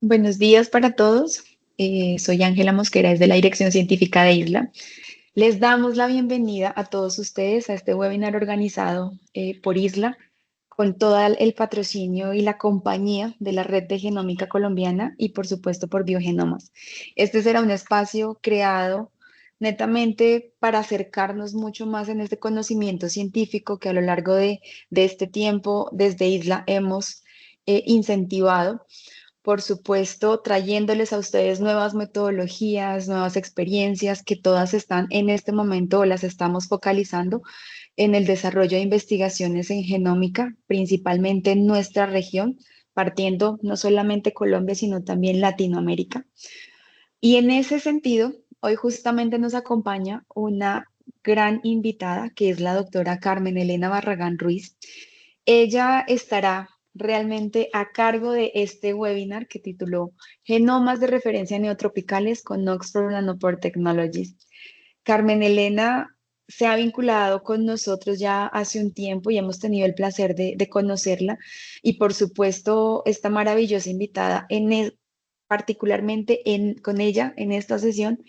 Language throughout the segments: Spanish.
Buenos días para todos. Soy Ángela Mosquera, desde la Dirección Científica de Isla. Les damos la bienvenida a todos ustedes a este webinar organizado por Isla, con todo el patrocinio y la compañía de la Red de Genómica Colombiana y, por supuesto, por Biogenomas. Este será un espacio creado netamente para acercarnos mucho más en este conocimiento científico que a lo largo de este tiempo desde Isla hemos incentivado, por supuesto, trayéndoles a ustedes nuevas metodologías, nuevas experiencias que todas están en este momento o las estamos focalizando en el desarrollo de investigaciones en genómica, principalmente en nuestra región, partiendo no solamente Colombia, sino también Latinoamérica. Y en ese sentido, hoy justamente nos acompaña una gran invitada, que es la doctora Carmen Elena Barragán Ruiz. Ella estará realmente a cargo de este webinar que tituló Genomas de referencia neotropicales con Oxford Nanopore Technologies. Carmen Elena se ha vinculado con nosotros ya hace un tiempo y hemos tenido el placer de conocerla. Y por supuesto, esta maravillosa invitada, particularmente con ella en esta sesión,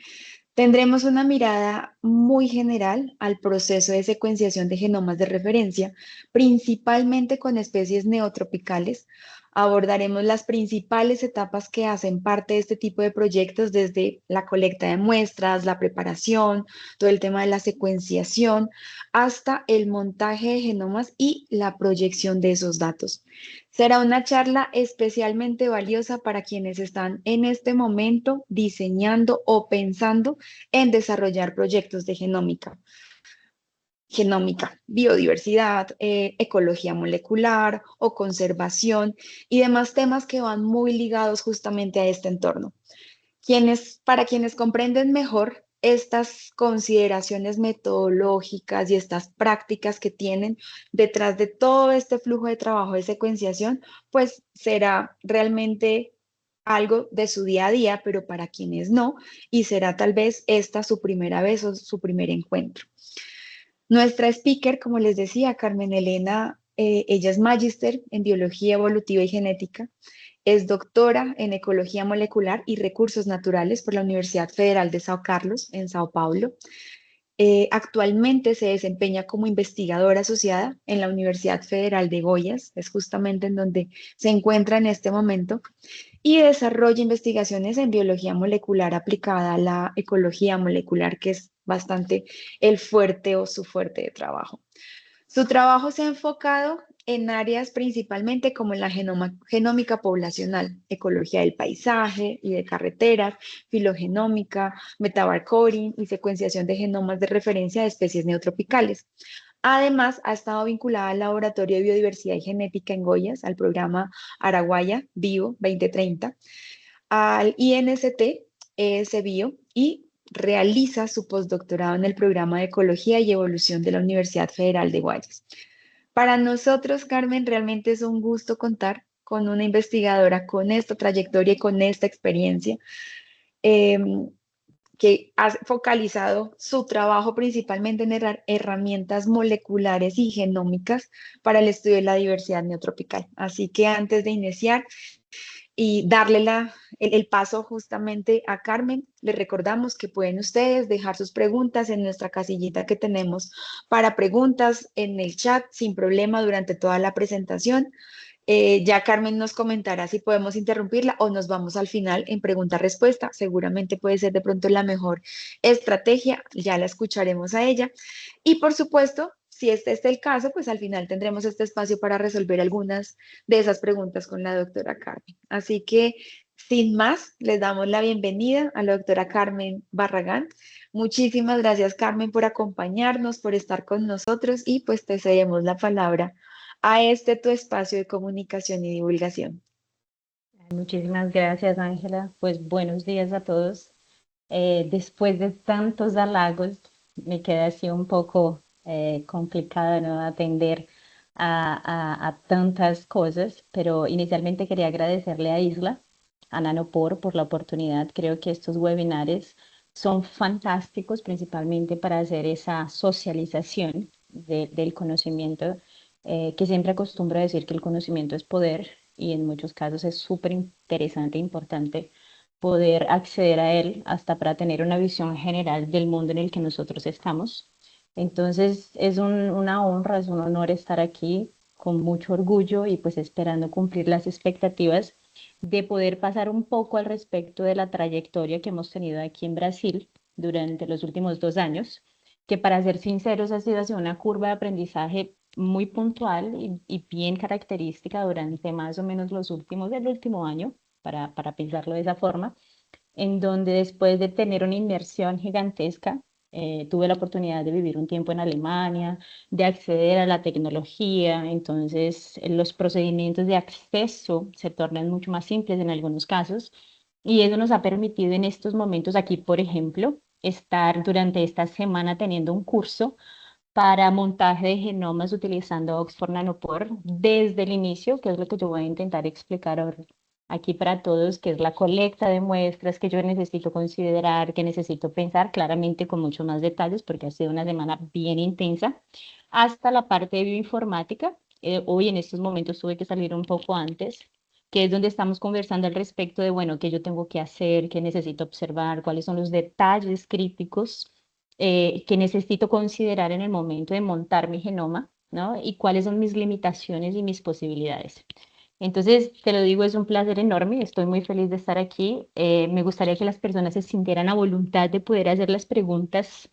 tendremos una mirada muy general al proceso de secuenciación de genomas de referencia, principalmente con especies neotropicales. Abordaremos las principales etapas que hacen parte de este tipo de proyectos, desde la colecta de muestras, la preparación, todo el tema de la secuenciación, hasta el montaje de genomas y la proyección de esos datos. Será una charla especialmente valiosa para quienes están en este momento diseñando o pensando en desarrollar proyectos de genómica, biodiversidad, ecología molecular o conservación y demás temas que van muy ligados justamente a este entorno. Para quienes comprenden mejor estas consideraciones metodológicas y estas prácticas que tienen detrás de todo este flujo de trabajo de secuenciación, pues será realmente algo de su día a día, pero para quienes no, y será tal vez esta su primera vez o su primer encuentro. Nuestra speaker, como les decía, Carmen Elena, ella es magíster en biología evolutiva y genética, es doctora en ecología molecular y recursos naturales por la Universidad Federal de Sao Carlos, en Sao Paulo. Actualmente se desempeña como investigadora asociada en la Universidad Federal de Goiás, es justamente en donde se encuentra en este momento, y desarrolla investigaciones en biología molecular aplicada a la ecología molecular, que es bastante el fuerte o su fuerte de trabajo. Su trabajo se ha enfocado en áreas principalmente como en la genómica poblacional, ecología del paisaje y de carreteras, filogenómica, metabarcoding y secuenciación de genomas de referencia de especies neotropicales. Además, ha estado vinculada al Laboratorio de Biodiversidad y Genética en Goiás, al programa Araguaya Bio 2030, al INST, ES-Bio, y realiza su postdoctorado en el programa de Ecología y Evolución de la Universidad Federal de Guayas. Para nosotros, Carmen, realmente es un gusto contar con una investigadora con esta trayectoria y con esta experiencia, eh, que ha focalizado su trabajo principalmente en herramientas moleculares y genómicas para el estudio de la diversidad neotropical. Así que antes de iniciar y darle el paso justamente a Carmen, les recordamos que pueden ustedes dejar sus preguntas en nuestra casillita que tenemos para preguntas en el chat sin problema durante toda la presentación. Ya Carmen nos comentará si podemos interrumpirla o nos vamos al final en pregunta-respuesta. Seguramente puede ser de pronto la mejor estrategia, ya la escucharemos a ella. Y por supuesto, si este es el caso, pues al final tendremos este espacio para resolver algunas de esas preguntas con la doctora Carmen. Así que, sin más, les damos la bienvenida a la doctora Carmen Barragán. Muchísimas gracias, Carmen, por acompañarnos, por estar con nosotros y pues te cedemos la palabra a este tu espacio de comunicación y divulgación. Muchísimas gracias, Ángela. Pues buenos días a todos. Después de tantos halagos, me queda así un poco complicado, ¿no?, atender a tantas cosas, pero inicialmente quería agradecerle a Isla, a Nanopore, por la oportunidad. Creo que estos webinares son fantásticos, principalmente para hacer esa socialización del conocimiento, que siempre acostumbro a decir que el conocimiento es poder, y en muchos casos es súper interesante e importante poder acceder a él hasta para tener una visión general del mundo en el que nosotros estamos. Entonces es una honra, es un honor estar aquí con mucho orgullo y pues esperando cumplir las expectativas de poder pasar un poco al respecto de la trayectoria que hemos tenido aquí en Brasil durante los últimos 2 años, que para ser sinceros ha sido así una curva de aprendizaje muy puntual y bien característica durante más o menos del último año, para pensarlo de esa forma, en donde después de tener una inmersión gigantesca, tuve la oportunidad de vivir un tiempo en Alemania, de acceder a la tecnología, entonces los procedimientos de acceso se tornan mucho más simples en algunos casos y eso nos ha permitido en estos momentos aquí, por ejemplo, estar durante esta semana teniendo un curso para montaje de genomas utilizando Oxford Nanopore desde el inicio, que es lo que yo voy a intentar explicar ahora aquí para todos, que es la colecta de muestras que yo necesito considerar, que necesito pensar claramente con mucho más detalles, porque ha sido una semana bien intensa, hasta la parte de bioinformática. Hoy en estos momentos tuve que salir un poco antes, que es donde estamos conversando al respecto de, bueno, qué yo tengo que hacer, qué necesito observar, cuáles son los detalles críticos que necesito considerar en el momento de montar mi genoma, ¿no? Y cuáles son mis limitaciones y mis posibilidades. Entonces, te lo digo, es un placer enorme, estoy muy feliz de estar aquí. Me gustaría que las personas se sintieran a voluntad de poder hacer las preguntas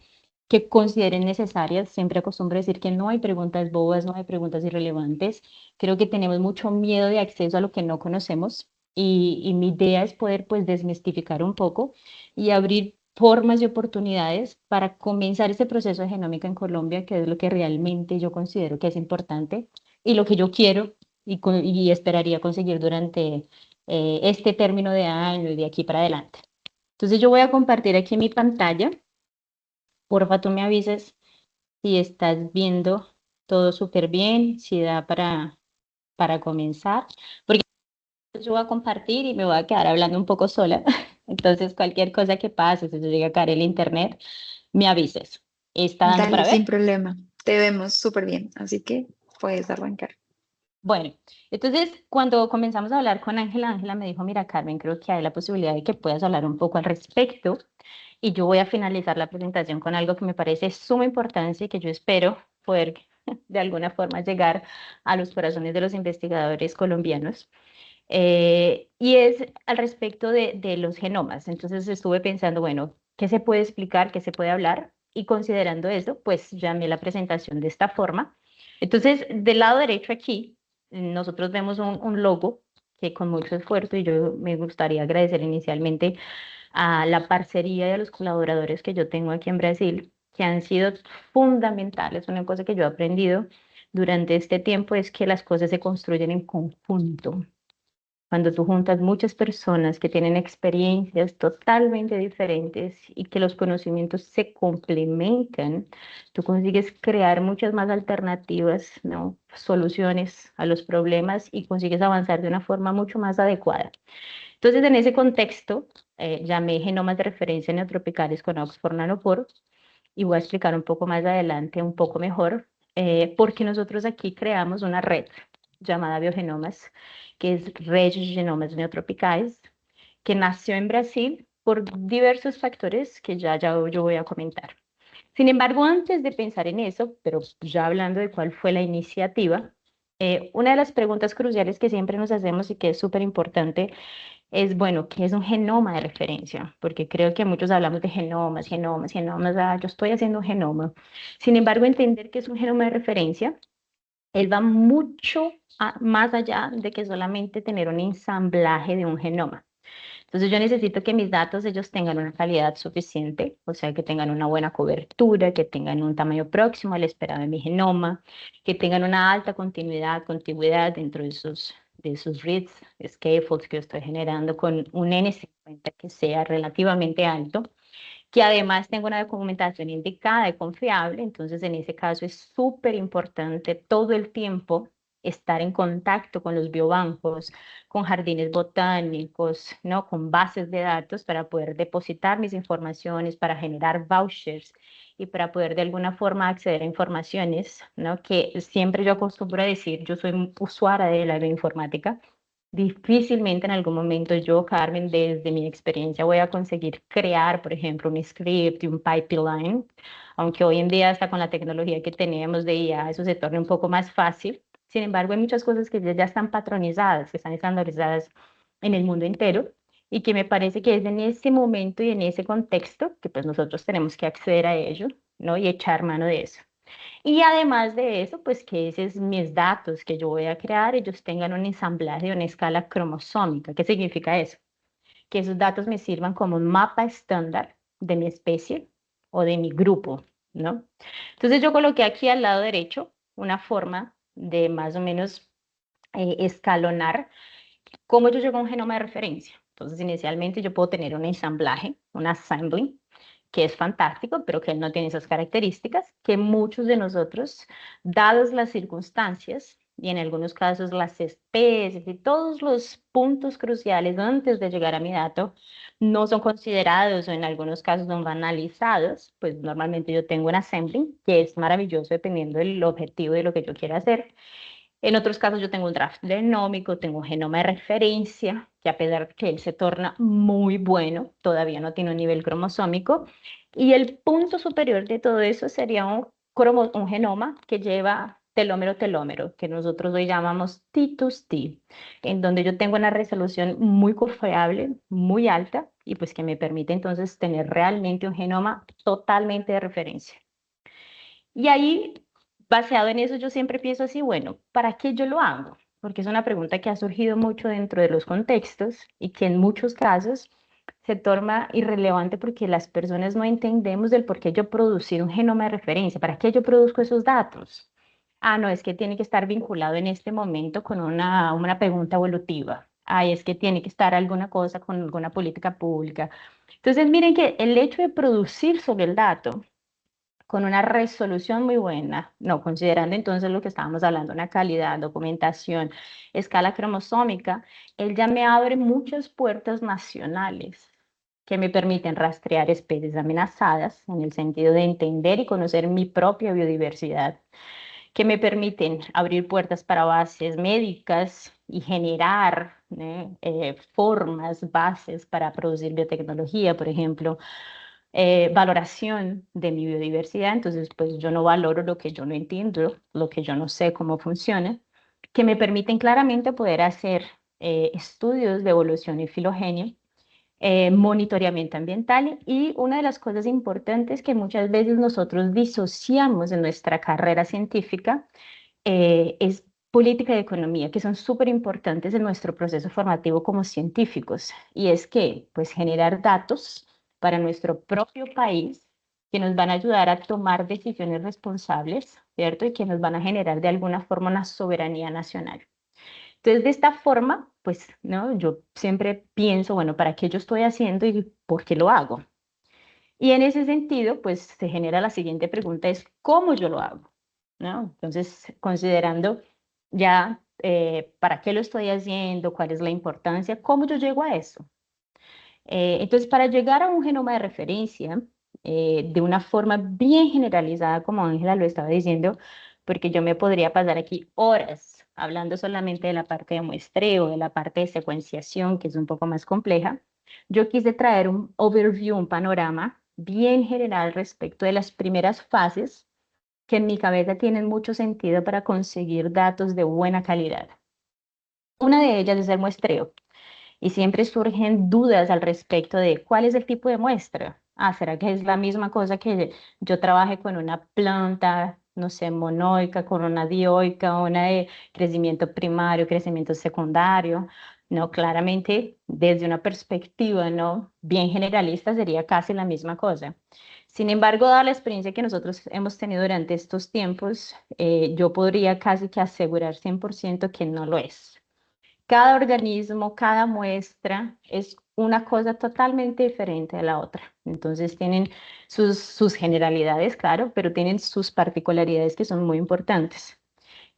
que consideren necesarias. Siempre acostumbro a decir que no hay preguntas bobas, no hay preguntas irrelevantes. Creo que tenemos mucho miedo de acceso a lo que no conocemos y mi idea es poder pues desmistificar un poco y abrir formas y oportunidades para comenzar este proceso de genómica en Colombia, que es lo que realmente yo considero que es importante y lo que yo quiero y esperaría conseguir durante este término de año y de aquí para adelante. Entonces yo voy a compartir aquí mi pantalla. Porfa, tú me avisas si estás viendo todo súper bien, si da para comenzar, porque yo voy a compartir y me voy a quedar hablando un poco sola. Entonces cualquier cosa que pase, si se llega a caer el internet, me avises. ¿Está dando Dale, para sin ver? problema. Te vemos súper bien, así que puedes arrancar. Bueno, entonces cuando comenzamos a hablar con Ángela, Ángela me dijo, mira, Carmen, creo que hay la posibilidad de que puedas hablar un poco al respecto y yo voy a finalizar la presentación con algo que me parece de suma importancia y que yo espero poder de alguna forma llegar a los corazones de los investigadores colombianos. Y es al respecto de los genomas. Entonces estuve pensando, bueno, ¿qué se puede explicar, qué se puede hablar? Y considerando eso, pues llamé la presentación de esta forma. Entonces, del lado derecho aquí, nosotros vemos un logo que con mucho esfuerzo, y yo me gustaría agradecer inicialmente a la parcería y a los colaboradores que yo tengo aquí en Brasil, que han sido fundamentales. Una cosa que yo he aprendido durante este tiempo es que las cosas se construyen en conjunto. Cuando tú juntas muchas personas que tienen experiencias totalmente diferentes y que los conocimientos se complementan, tú consigues crear muchas más alternativas, ¿no? Soluciones a los problemas y consigues avanzar de una forma mucho más adecuada. Entonces, en ese contexto, llamé genomas de referencia neotropicales con Oxford Nanopore y voy a explicar un poco más adelante, un poco mejor, porque nosotros aquí creamos una red llamada Biogenomas, que es Red Genomas Neotropicais, que nació en Brasil por diversos factores que ya yo voy a comentar. Sin embargo, antes de pensar en eso, pero ya hablando de cuál fue la iniciativa, una de las preguntas cruciales que siempre nos hacemos y que es súper importante es, bueno, ¿qué es un genoma de referencia? Porque creo que muchos hablamos de genomas, genomas, genomas, yo estoy haciendo un genoma. Sin embargo, entender que es un genoma de referencia, él va mucho más allá de que solamente tener un ensamblaje de un genoma. Entonces yo necesito que mis datos ellos tengan una calidad suficiente, o sea, que tengan una buena cobertura, que tengan un tamaño próximo al esperado de mi genoma, que tengan una alta continuidad dentro de sus reads, scaffolds que yo estoy generando con un N50 que sea relativamente alto, que además tenga una documentación indicada y confiable. Entonces en ese caso es súper importante todo el tiempo estar en contacto con los biobancos, con jardines botánicos, ¿no? Con bases de datos para poder depositar mis informaciones, para generar vouchers y para poder de alguna forma acceder a informaciones, ¿no? Que siempre yo acostumbro a decir, yo soy usuaria de la bioinformática, Difícilmente en algún momento yo, Carmen, desde mi experiencia voy a conseguir crear, por ejemplo, un script y un pipeline, aunque hoy en día hasta con la tecnología que tenemos de IA eso se torna un poco más fácil. Sin embargo, hay muchas cosas que ya están patronizadas, que están estandarizadas en el mundo entero y que me parece que es en ese momento y en ese contexto que pues nosotros tenemos que acceder a ello, ¿no? Y echar mano de eso. Y además de eso, pues que esos mis datos que yo voy a crear, ellos tengan un ensamblaje, una escala cromosómica. ¿Qué significa eso? Que esos datos me sirvan como un mapa estándar de mi especie o de mi grupo, ¿no? Entonces yo coloqué aquí al lado derecho una forma de más o menos escalonar cómo yo llego a un genoma de referencia. Entonces inicialmente yo puedo tener un ensamblaje, un assembly, que es fantástico, pero que él no tiene esas características que muchos de nosotros, dadas las circunstancias y en algunos casos las especies y todos los puntos cruciales antes de llegar a mi dato, no son considerados o en algunos casos no van analizados, pues normalmente yo tengo un assembly que es maravilloso dependiendo del objetivo de lo que yo quiera hacer. En otros casos yo tengo un draft genómico, tengo un genoma de referencia, que a pesar de que él se torna muy bueno, todavía no tiene un nivel cromosómico. Y el punto superior de todo eso sería un genoma que lleva telómero-telómero, que nosotros hoy llamamos T2T, en donde yo tengo una resolución muy confiable, muy alta, y pues que me permite entonces tener realmente un genoma totalmente de referencia. Y ahí, basado en eso, yo siempre pienso así, bueno, ¿para qué yo lo hago? Porque es una pregunta que ha surgido mucho dentro de los contextos y que en muchos casos se torna irrelevante porque las personas no entendemos del por qué yo producir un genoma de referencia, ¿para qué yo produzco esos datos? Ah, no, es que tiene que estar vinculado en este momento con una pregunta evolutiva. Ay, es que tiene que estar alguna cosa con alguna política pública. Entonces, miren que el hecho de producir sobre el dato con una resolución muy buena, no, considerando entonces lo que estábamos hablando, una calidad, documentación, escala cromosómica, él ya me abre muchas puertas nacionales que me permiten rastrear especies amenazadas en el sentido de entender y conocer mi propia biodiversidad, que me permiten abrir puertas para bases médicas y generar formas, bases para producir biotecnología, por ejemplo, valoración de mi biodiversidad, entonces pues yo no valoro lo que yo no entiendo, lo que yo no sé cómo funciona, que me permiten claramente poder hacer estudios de evolución y filogenia, monitoreamiento ambiental y una de las cosas importantes que muchas veces nosotros disociamos en nuestra carrera científica es política y economía, que son súper importantes en nuestro proceso formativo como científicos. Y es que, pues, generar datos para nuestro propio país que nos van a ayudar a tomar decisiones responsables, ¿cierto? Y que nos van a generar de alguna forma una soberanía nacional. Entonces, de esta forma, pues, ¿no? Yo siempre pienso, bueno, ¿para qué yo estoy haciendo y por qué lo hago? Y en ese sentido, pues se genera la siguiente pregunta, es ¿cómo yo lo hago? ¿No? Entonces, considerando ya para qué lo estoy haciendo, cuál es la importancia, ¿cómo yo llego a eso? Entonces, para llegar a un genoma de referencia, de una forma bien generalizada, como Ángela lo estaba diciendo, porque yo me podría pasar aquí horas hablando solamente de la parte de muestreo, de la parte de secuenciación, que es un poco más compleja, yo quise traer un overview, un panorama bien general respecto de las primeras fases que en mi cabeza tienen mucho sentido para conseguir datos de buena calidad. Una de ellas es el muestreo. Y siempre surgen dudas al respecto de cuál es el tipo de muestra. Ah, ¿será que es la misma cosa que yo trabaje con una planta, no sé, monoica, con una dioica, una de crecimiento primario, crecimiento secundario? No, claramente desde una perspectiva no bien generalista sería casi la misma cosa. Sin embargo, dada la experiencia que nosotros hemos tenido durante estos tiempos, yo podría casi que asegurar 100% que no lo es. Cada organismo, cada muestra es una cosa totalmente diferente de la otra. Entonces tienen sus generalidades, claro, pero tienen sus particularidades que son muy importantes.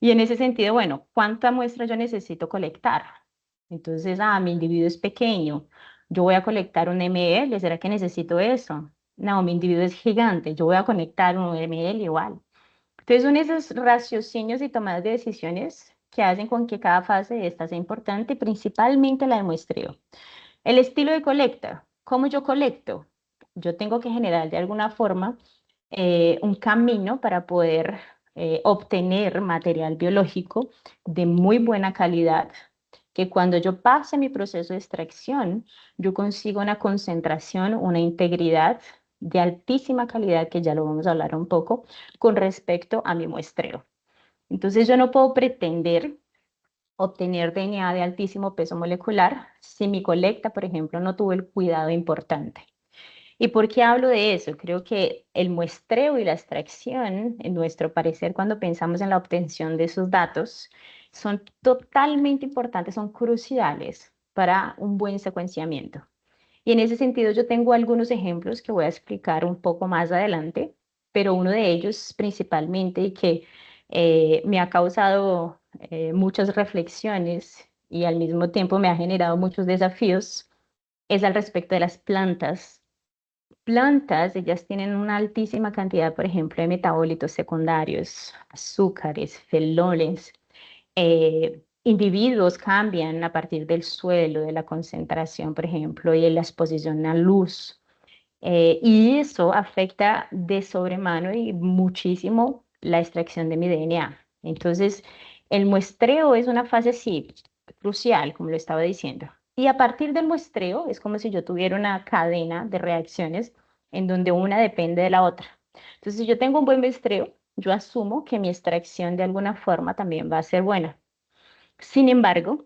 Y en ese sentido, bueno, ¿cuánta muestra yo necesito colectar? Entonces, mi individuo es pequeño, yo voy a colectar un ml, ¿será que necesito eso? No, mi individuo es gigante, yo voy a conectar un ml igual. Entonces, son esos raciocinios y tomadas de decisiones que hacen con que cada fase de esta sea importante, principalmente la de muestreo. El estilo de colecta. ¿Cómo yo colecto? Yo tengo que generar de alguna forma un camino para poder obtener material biológico de muy buena calidad, que cuando yo pase mi proceso de extracción, yo consigo una concentración, una integridad de altísima calidad, que ya lo vamos a hablar un poco, con respecto a mi muestreo. Entonces yo no puedo pretender obtener DNA de altísimo peso molecular si mi colecta, por ejemplo, no tuvo el cuidado importante. ¿Y por qué hablo de eso? Creo que el muestreo y la extracción, en nuestro parecer, cuando pensamos en la obtención de esos datos, son totalmente importantes, son cruciales para un buen secuenciamiento. Y en ese sentido yo tengo algunos ejemplos que voy a explicar un poco más adelante, pero uno de ellos principalmente y que me ha causado muchas reflexiones y al mismo tiempo me ha generado muchos desafíos es al respecto de las plantas. Plantas, ellas tienen una altísima cantidad, por ejemplo, de metabolitos secundarios, azúcares, fenoles. Individuos cambian a partir del suelo, de la concentración, por ejemplo, y de la exposición a luz. Y eso afecta de sobremano y muchísimo la extracción de mi DNA. Entonces, el muestreo es una fase, sí, crucial, como lo estaba diciendo. Y a partir del muestreo es como si yo tuviera una cadena de reacciones en donde una depende de la otra. Entonces, si yo tengo un buen muestreo, yo asumo que mi extracción de alguna forma también va a ser buena. Sin embargo,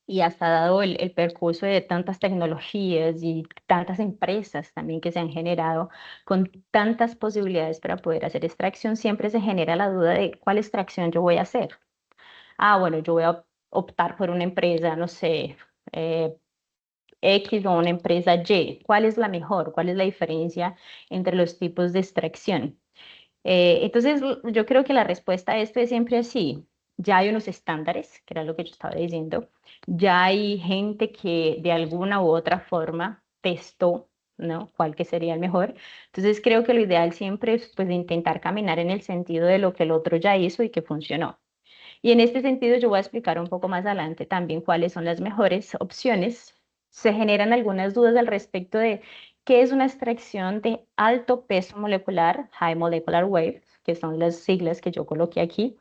y hasta dado el percurso de tantas tecnologías y tantas empresas también que se han generado con tantas posibilidades para poder hacer extracción, siempre se genera la duda de cuál extracción yo voy a hacer. Ah, bueno, yo voy a optar por una empresa, no sé, eh, X o una empresa Y. ¿Cuál es la mejor? ¿Cuál es la diferencia entre los tipos de extracción? Entonces, yo creo que la respuesta a esto es siempre así. Ya hay unos estándares, que era lo que yo estaba diciendo. Ya hay gente que de alguna u otra forma testó, ¿no? ¿Cuál que sería el mejor? Entonces, creo que lo ideal siempre es pues intentar caminar en el sentido de lo que el otro ya hizo y que funcionó. Y en este sentido, yo voy a explicar un poco más adelante también cuáles son las mejores opciones. Se generan algunas dudas al respecto de qué es una extracción de alto peso molecular, High Molecular Weight, que son las siglas que yo coloqué aquí,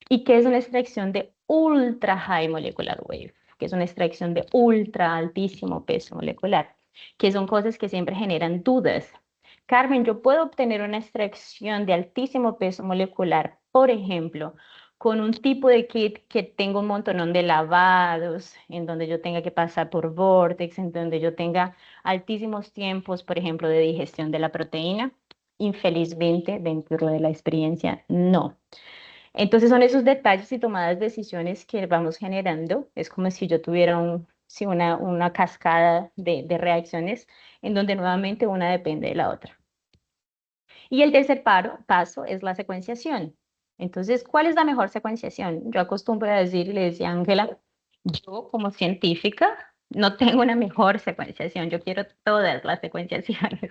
y qué es una extracción de Ultra High Molecular Weight, que es una extracción de ultra altísimo peso molecular, que son cosas que siempre generan dudas. Carmen, yo puedo obtener una extracción de altísimo peso molecular, por ejemplo, con un tipo de kit que tenga un montón de lavados, en donde yo tenga que pasar por Vortex, en donde yo tenga altísimos tiempos, por ejemplo, de digestión de la proteína. Infelizmente, dentro de la experiencia, no. Entonces son esos detalles y tomadas de decisiones que vamos generando. Es como si yo tuviera sí, una cascada de reacciones en donde nuevamente una depende de la otra. Y el tercer paso es la secuenciación. Entonces, ¿cuál es la mejor secuenciación? Yo acostumbro a decir, y le decía a Ángela, yo como científica no tengo una mejor secuenciación, yo quiero todas las secuenciaciones.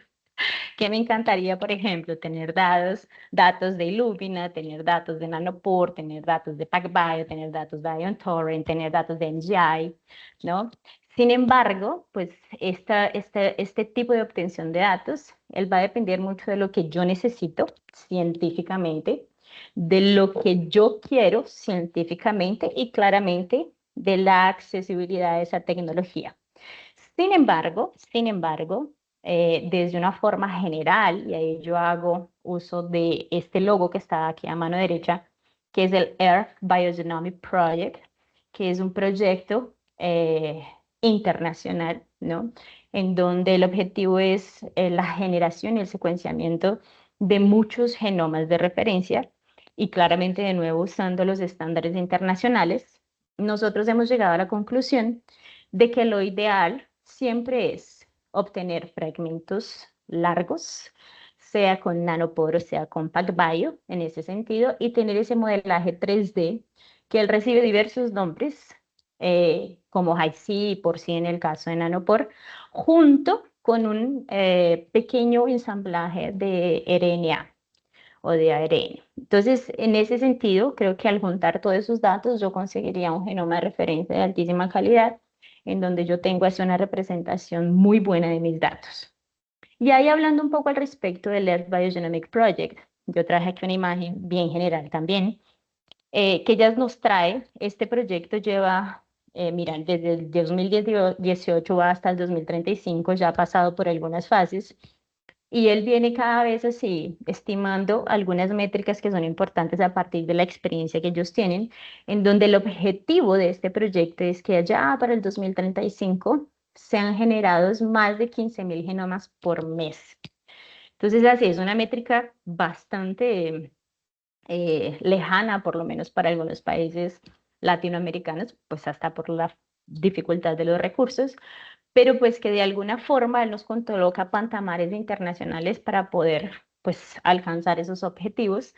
Que me encantaría, por ejemplo, tener datos de Illumina, tener datos de Nanopore, tener datos de PacBio, tener datos de IonTorrent, tener datos de NGI, ¿no? Sin embargo, pues este tipo de obtención de datos, él va a depender mucho de lo que yo necesito científicamente, de lo que yo quiero científicamente y claramente de la accesibilidad a esa tecnología. Sin embargo, desde una forma general, y ahí yo hago uso de este logo que está aquí a mano derecha, que es el Earth Biogenomic Project, que es un proyecto internacional, ¿no? En donde el objetivo es la generación y el secuenciamiento de muchos genomas de referencia y claramente de nuevo usando los estándares internacionales, nosotros hemos llegado a la conclusión de que lo ideal siempre es obtener fragmentos largos, sea con nanopore, sea con PacBio, en ese sentido, y tener ese modelaje 3D que él recibe diversos nombres, como HiC, por sí en el caso de nanopore, junto con un pequeño ensamblaje de RNA. o de ARN. Entonces, en ese sentido, creo que al juntar todos esos datos, yo conseguiría un genoma de referencia de altísima calidad, en donde yo tengo así una representación muy buena de mis datos. Y ahí hablando un poco al respecto del Earth Biogenomic Project, yo traje aquí una imagen bien general también, que ya nos trae, este proyecto lleva, mira, desde el 2018 hasta el 2035, ya ha pasado por algunas fases, y él viene cada vez así, estimando algunas métricas que son importantes a partir de la experiencia que ellos tienen, en donde el objetivo de este proyecto es que allá para el 2035 sean generados más de 15.000 genomas por mes. Entonces, así es una métrica bastante lejana, por lo menos para algunos países latinoamericanos, pues hasta por la dificultad de los recursos, pero pues que de alguna forma él nos coloca pantamares internacionales para poder pues alcanzar esos objetivos,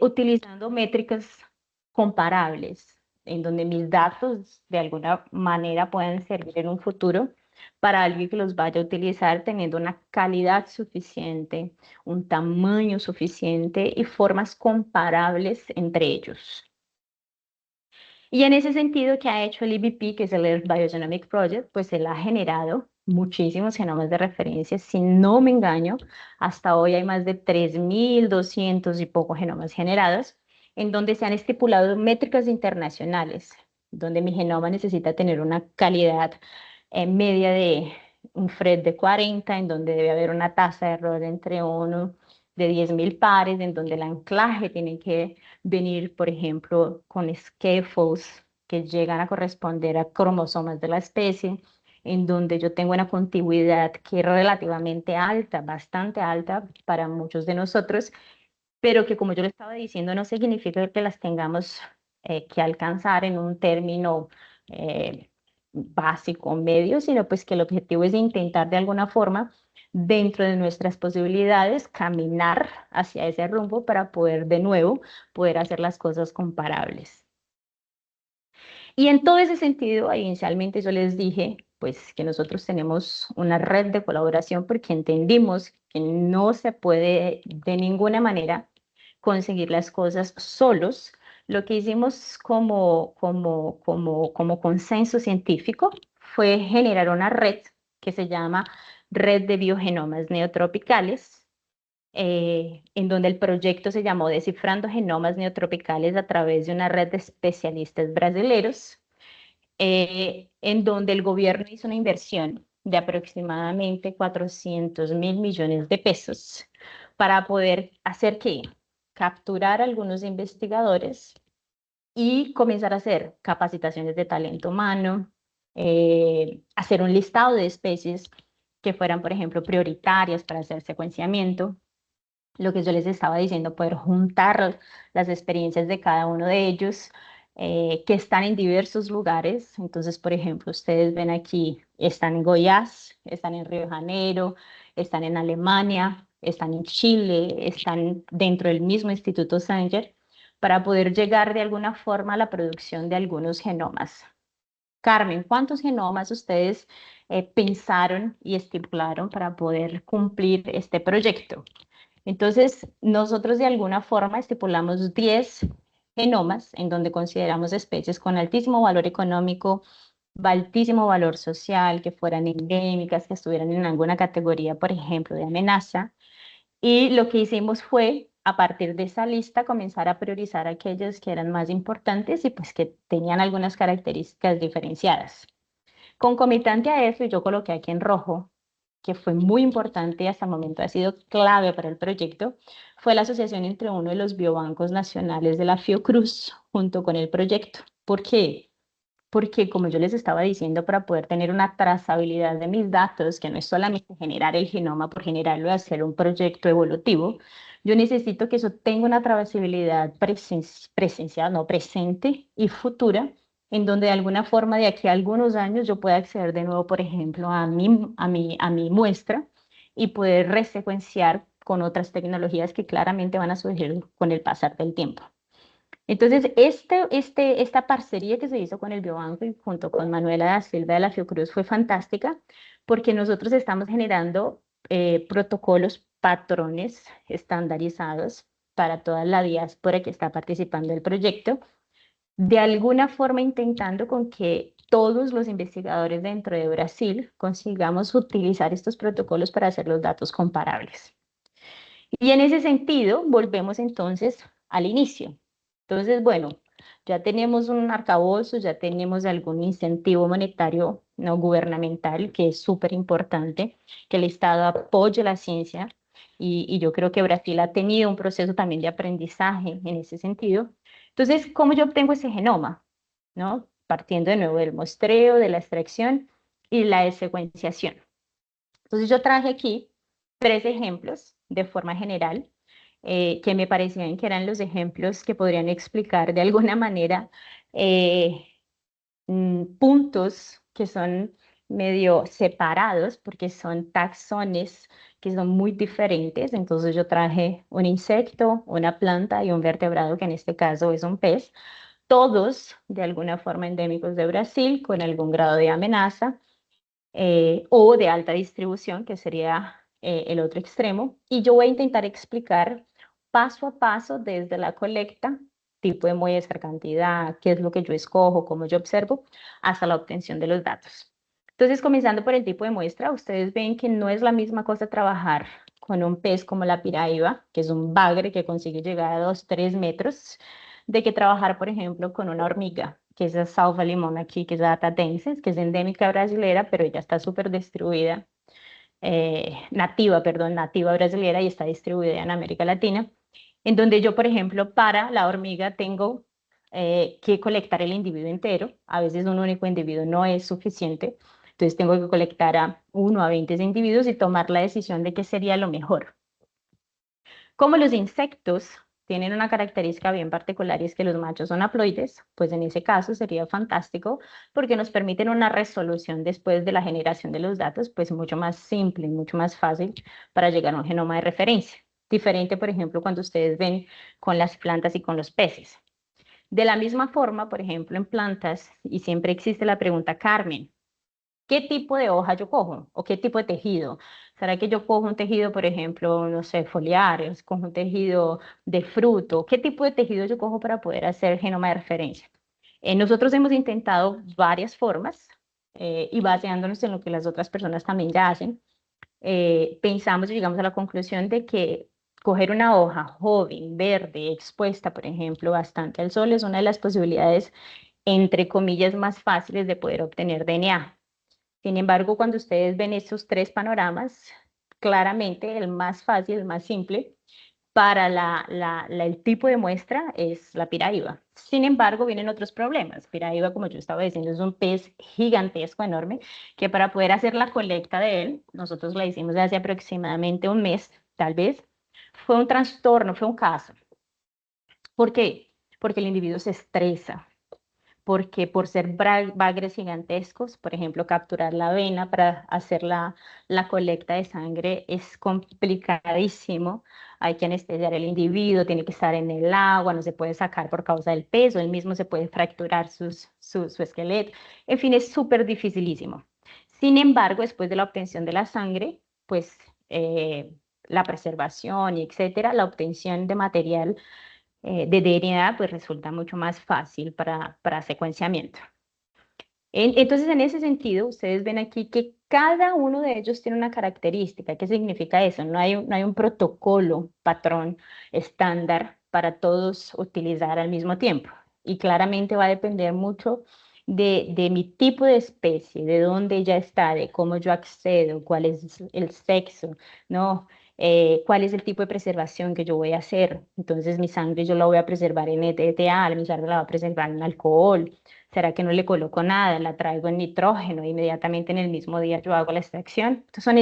utilizando métricas comparables, en donde mis datos de alguna manera puedan servir en un futuro para alguien que los vaya a utilizar teniendo una calidad suficiente, un tamaño suficiente y formas comparables entre ellos. Y en ese sentido, que ha hecho el EBP, que es el Earth Biogenomic Project, pues él ha generado muchísimos genomas de referencia. Si no me engaño, hasta hoy hay más de 3.200 y poco genomas generados, en donde se han estipulado métricas internacionales, donde mi genoma necesita tener una calidad media de un FRED de 40, en donde debe haber una tasa de error entre 1 de 10.000 pares, en donde el anclaje tiene que venir, por ejemplo, con scaffolds que llegan a corresponder a cromosomas de la especie, en donde yo tengo una contigüidad que es relativamente alta, bastante alta para muchos de nosotros, pero que como yo le estaba diciendo, no significa que las tengamos que alcanzar en un término básico, medio, sino pues que el objetivo es intentar de alguna forma, dentro de nuestras posibilidades, caminar hacia ese rumbo para poder de nuevo poder hacer las cosas comparables. Y en todo ese sentido, inicialmente yo les dije, pues que nosotros tenemos una red de colaboración porque entendimos que no se puede de ninguna manera conseguir las cosas solos. Lo que hicimos como consenso científico fue generar una red que se llama Red de Biogenomas Neotropicales, en donde el proyecto se llamó Descifrando Genomas Neotropicales a través de una red de especialistas brasileños, en donde el gobierno hizo una inversión de aproximadamente 400.000 millones de pesos para poder hacer que capturar a algunos investigadores y comenzar a hacer capacitaciones de talento humano, hacer un listado de especies que fueran, por ejemplo, prioritarias para hacer secuenciamiento. Lo que yo les estaba diciendo, poder juntar las experiencias de cada uno de ellos, que están en diversos lugares. Entonces, por ejemplo, ustedes ven aquí, están en Goiás, están en Río de Janeiro, están en Alemania, están en Chile, están dentro del mismo Instituto Sanger, para poder llegar de alguna forma a la producción de algunos genomas. Carmen, ¿cuántos genomas ustedes pensaron y estipularon para poder cumplir este proyecto? Entonces, nosotros de alguna forma estipulamos 10 genomas en donde consideramos especies con altísimo valor económico, altísimo valor social, que fueran endémicas, que estuvieran en alguna categoría, por ejemplo, de amenaza. Y lo que hicimos fue, a partir de esa lista, comenzar a priorizar aquellas que eran más importantes y pues que tenían algunas características diferenciadas. Concomitante a eso, yo coloqué aquí en rojo, que fue muy importante y hasta el momento ha sido clave para el proyecto, fue la asociación entre uno de los biobancos nacionales de la Fiocruz junto con el proyecto. ¿Por qué? Porque como yo les estaba diciendo, para poder tener una trazabilidad de mis datos, que no es solamente generar el genoma por generarlo y hacer un proyecto evolutivo, yo necesito que eso tenga una trazabilidad presencial, no presente y futura, en donde de alguna forma de aquí a algunos años yo pueda acceder de nuevo, por ejemplo, a mi muestra y poder resecuenciar con otras tecnologías que claramente van a surgir con el pasar del tiempo. Entonces, esta parcería que se hizo con el Biobanco y junto con Manuela da Silva de la Fiocruz fue fantástica porque nosotros estamos generando protocolos patrones estandarizados para toda la diáspora que está participando del proyecto, de alguna forma intentando con que todos los investigadores dentro de Brasil consigamos utilizar estos protocolos para hacer los datos comparables. Y en ese sentido, volvemos entonces al inicio. Entonces, bueno, ya tenemos un arcabouço, ya tenemos algún incentivo monetario no gubernamental, que es súper importante, que el Estado apoye la ciencia, y yo creo que Brasil ha tenido un proceso también de aprendizaje en ese sentido. Entonces, ¿cómo yo obtengo ese genoma? ¿No? Partiendo de nuevo del muestreo, de la extracción y la secuenciación. Entonces, yo traje aquí 3 ejemplos de forma general, que me parecían que eran los ejemplos que podrían explicar de alguna manera eh, puntos que son medio separados porque son taxones que son muy diferentes. Entonces yo traje un insecto, una planta y un vertebrado, que en este caso es un pez, todos de alguna forma endémicos de Brasil con algún grado de amenaza, o de alta distribución, que sería el otro extremo. Y yo voy a intentar explicar paso a paso desde la colecta, tipo de muestra, cantidad, qué es lo que yo escojo, cómo yo observo, hasta la obtención de los datos. Entonces, comenzando por el tipo de muestra, ustedes ven que no es la misma cosa trabajar con un pez como la piraiba, que es un bagre que consigue llegar a 2, 3 metros, de que trabajar, por ejemplo, con una hormiga, que es la salva limón aquí, que es la atatensis, que es endémica brasilera, pero ya está súper distribuida, nativa, perdón, nativa brasilera, y está distribuida en América Latina, en donde yo, por ejemplo, para la hormiga tengo que colectar el individuo entero. A veces un único individuo no es suficiente, entonces tengo que colectar a 1 a 20 individuos y tomar la decisión de qué sería lo mejor. Como los insectos tienen una característica bien particular, y es que los machos son haploides, pues en ese caso sería fantástico porque nos permiten una resolución después de la generación de los datos, pues mucho más simple, mucho más fácil para llegar a un genoma de referencia. Diferente, por ejemplo, cuando ustedes ven con las plantas y con los peces. De la misma forma, por ejemplo, en plantas, y siempre existe la pregunta, Carmen, ¿qué tipo de hoja yo cojo? ¿O qué tipo de tejido? ¿Será que yo cojo un tejido, por ejemplo, no sé, foliar, cojo un tejido de fruto? ¿Qué tipo de tejido yo cojo para poder hacer genoma de referencia? Nosotros hemos intentado varias formas, y baseándonos en lo que las otras personas también ya hacen, pensamos y llegamos a la conclusión de que coger una hoja joven, verde, expuesta, por ejemplo, bastante al sol, es una de las posibilidades, entre comillas, más fáciles de poder obtener DNA. Sin embargo, cuando ustedes ven estos 3 panoramas, claramente el más fácil, el más simple para el tipo de muestra es la piraiba. Sin embargo, vienen otros problemas. Piraiba, como yo estaba diciendo, es un pez gigantesco, enorme, que para poder hacer la colecta de él, nosotros la hicimos hace aproximadamente un mes, tal vez, fue un trastorno, fue un caso. ¿Por qué? Porque el individuo se estresa, porque por ser bagres gigantescos, por ejemplo, capturar la vena para hacer la colecta de sangre es complicadísimo. Hay que anestesiar el individuo, tiene que estar en el agua, no se puede sacar por causa del peso, él mismo se puede fracturar su esqueleto. En fin, es súper dificilísimo. Sin embargo, después de la obtención de la sangre, pues la preservación y etcétera, la obtención de material de DNA, pues resulta mucho más fácil para secuenciamiento. Entonces, en ese sentido, ustedes ven aquí que cada uno de ellos tiene una característica. ¿Qué significa eso? No hay un protocolo, patrón estándar para todos utilizar al mismo tiempo. Y claramente va a depender mucho de mi tipo de especie, de dónde ella está, de cómo yo accedo, cuál es el sexo, ¿no? Cuál es el tipo de preservación que yo voy a hacer. Entonces, mi sangre yo la voy a preservar en ETTA, mi sangre la voy a preservar en alcohol. ¿Será que no le coloco nada? La traigo en nitrógeno, inmediatamente en el mismo día yo hago la extracción. Entonces, son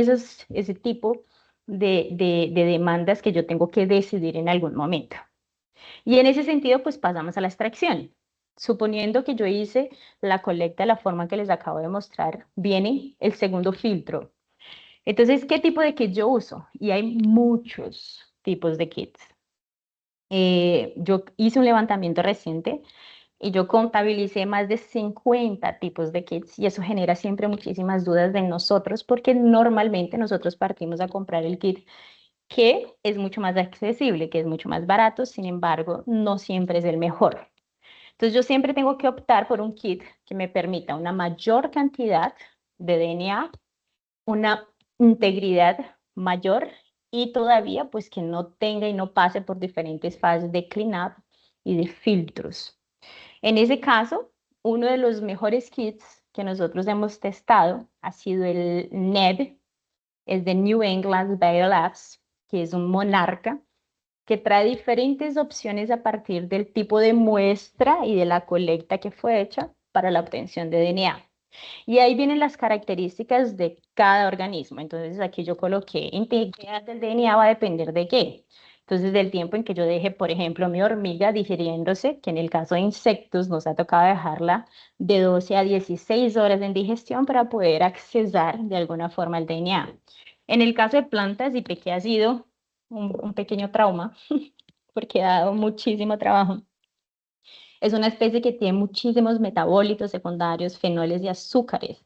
ese tipo de demandas que yo tengo que decidir en algún momento. Y en ese sentido, pues pasamos a la extracción. Suponiendo que yo hice la colecta de la forma que les acabo de mostrar, viene el segundo filtro. Entonces, ¿qué tipo de kit yo uso? Y hay muchos tipos de kits. Yo hice un levantamiento reciente y yo contabilicé más de 50 tipos de kits, y eso genera siempre muchísimas dudas de nosotros porque normalmente nosotros partimos a comprar el kit que es mucho más accesible, que es mucho más barato, sin embargo, no siempre es el mejor. Entonces yo siempre tengo que optar por un kit que me permita una mayor cantidad de DNA, una integridad mayor y todavía pues que no tenga y no pase por diferentes fases de cleanup y de filtros. En ese caso, uno de los mejores kits que nosotros hemos testado ha sido el NEB, es de New England Biolabs, que es un monarca que trae diferentes opciones a partir del tipo de muestra y de la colecta que fue hecha para la obtención de DNA. Y ahí vienen las características de cada organismo. Entonces aquí yo coloqué integridad del DNA va a depender de qué. Entonces del tiempo en que yo deje, por ejemplo, mi hormiga digiriéndose, que en el caso de insectos nos ha tocado dejarla de 12 a 16 horas en digestión para poder accesar de alguna forma al DNA. En el caso de plantas, y que ha sido un pequeño trauma, porque ha dado muchísimo trabajo. Es una especie que tiene muchísimos metabolitos secundarios, fenoles y azúcares.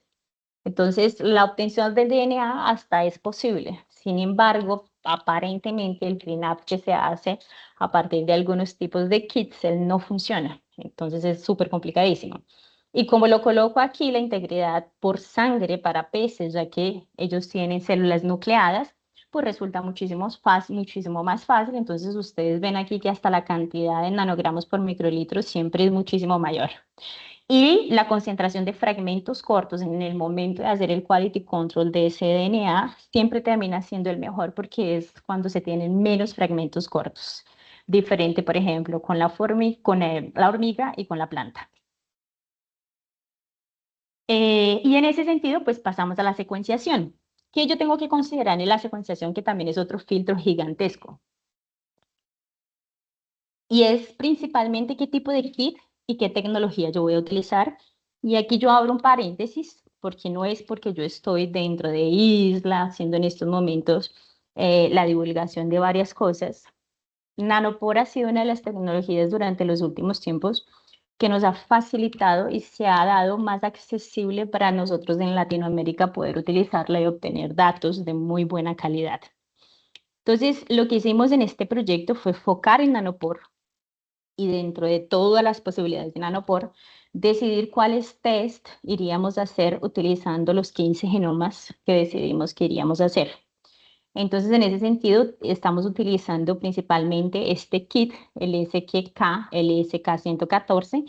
Entonces, la obtención del DNA hasta es posible. Sin embargo, aparentemente el cleanup que se hace a partir de algunos tipos de kits, él no funciona. Entonces, es súper complicadísimo. Y como lo coloco aquí, la integridad por sangre para peces, ya que ellos tienen células nucleadas, pues resulta muchísimo fácil, muchísimo más fácil. Entonces, ustedes ven aquí que hasta la cantidad de nanogramos por microlitro siempre es muchísimo mayor. Y la concentración de fragmentos cortos en el momento de hacer el quality control de ese DNA siempre termina siendo el mejor porque es cuando se tienen menos fragmentos cortos. Diferente, por ejemplo, con la hormiga y con la planta. Y en ese sentido, pues pasamos a la secuenciación. ¿Qué yo tengo que considerar en la secuenciación? Que también es otro filtro gigantesco. Y es principalmente qué tipo de kit y qué tecnología yo voy a utilizar. Y aquí yo abro un paréntesis, porque no es porque yo estoy dentro de Isla haciendo en estos momentos la divulgación de varias cosas. Nanopore ha sido una de las tecnologías durante los últimos tiempos que nos ha facilitado y se ha dado más accesible para nosotros en Latinoamérica poder utilizarla y obtener datos de muy buena calidad. Entonces, lo que hicimos en este proyecto fue focar en Nanopore y dentro de todas las posibilidades de Nanopore, decidir cuáles test iríamos a hacer utilizando los 15 genomas que decidimos que iríamos a hacer. Entonces, en ese sentido, estamos utilizando principalmente este kit, el LSK 114,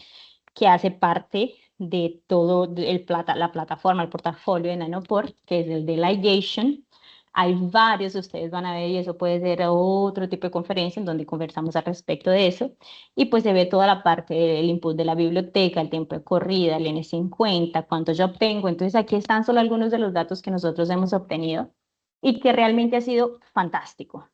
que hace parte de todo la plataforma, el portafolio de Nanopore, que es el de ligation. Hay varios, ustedes van a ver, y eso puede ser otro tipo de conferencia en donde conversamos al respecto de eso. Y pues se ve toda la parte del input de la biblioteca, el tiempo de corrida, el N50, cuánto yo obtengo. Entonces aquí están solo algunos de los datos que nosotros hemos obtenido y que realmente ha sido fantástico.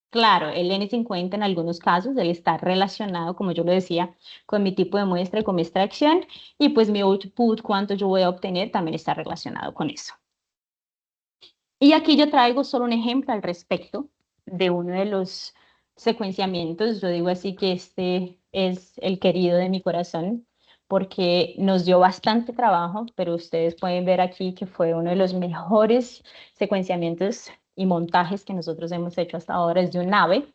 Claro, el N50 en algunos casos, él está relacionado, como yo lo decía, con mi tipo de muestra y con mi extracción, y pues mi output, cuánto yo voy a obtener, también está relacionado con eso. Y aquí yo traigo solo un ejemplo al respecto de uno de los secuenciamientos. Yo digo así que este es el querido de mi corazón porque nos dio bastante trabajo, pero ustedes pueden ver aquí que fue uno de los mejores secuenciamientos y montajes que nosotros hemos hecho hasta ahora. Es de un ave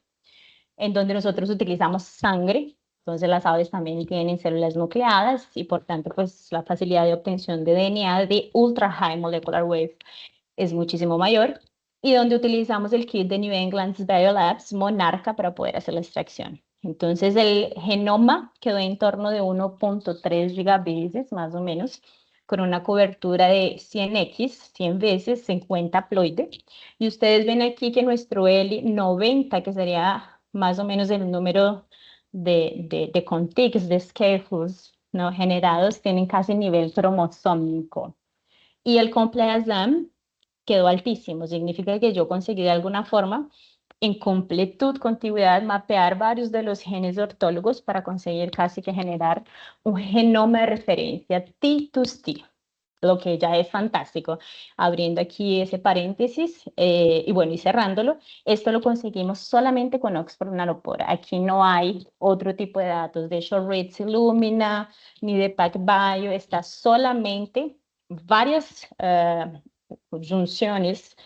en donde nosotros utilizamos sangre. Entonces las aves también tienen células nucleadas y por tanto pues la facilidad de obtención de DNA de ultra high molecular weight es muchísimo mayor, y donde utilizamos el kit de New England Biolabs Monarca para poder hacer la extracción. Entonces el genoma quedó en torno de 1.3 gigabases más o menos, con una cobertura de 100x, 100 veces 50 ploide. Y ustedes ven aquí que nuestro L 90, que sería más o menos el número de contigs, de scarefuls, ¿no? Generados, tienen casi nivel cromosómico. Y el CompleASLAM quedó altísimo. Significa que yo conseguí de alguna forma, en completud, contigüidad, mapear varios de los genes ortólogos para conseguir casi que generar un genoma de referencia T2T, lo que ya es fantástico. Abriendo aquí ese paréntesis y bueno, y cerrándolo, esto lo conseguimos solamente con Oxford Nanopore. Aquí no hay otro tipo de datos de Short-Read Illumina ni de PacBio, está solamente varias junciones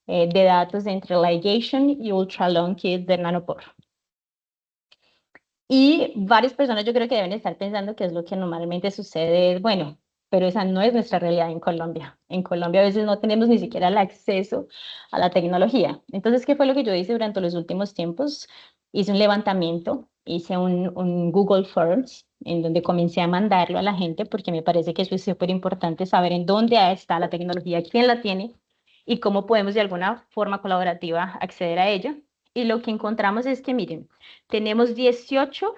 de datos entre ligation y ultra long kits de nanopore. Y varias personas yo creo que deben estar pensando que es lo que normalmente sucede, bueno, pero esa no es nuestra realidad en Colombia. En Colombia a veces no tenemos ni siquiera el acceso a la tecnología. Entonces, ¿qué fue lo que yo hice durante los últimos tiempos? Hice un levantamiento, hice un Google Forms en donde comencé a mandarlo a la gente porque me parece que eso es súper importante saber en dónde está la tecnología, quién la tiene y cómo podemos de alguna forma colaborativa acceder a ella. Y lo que encontramos es que, miren, tenemos 18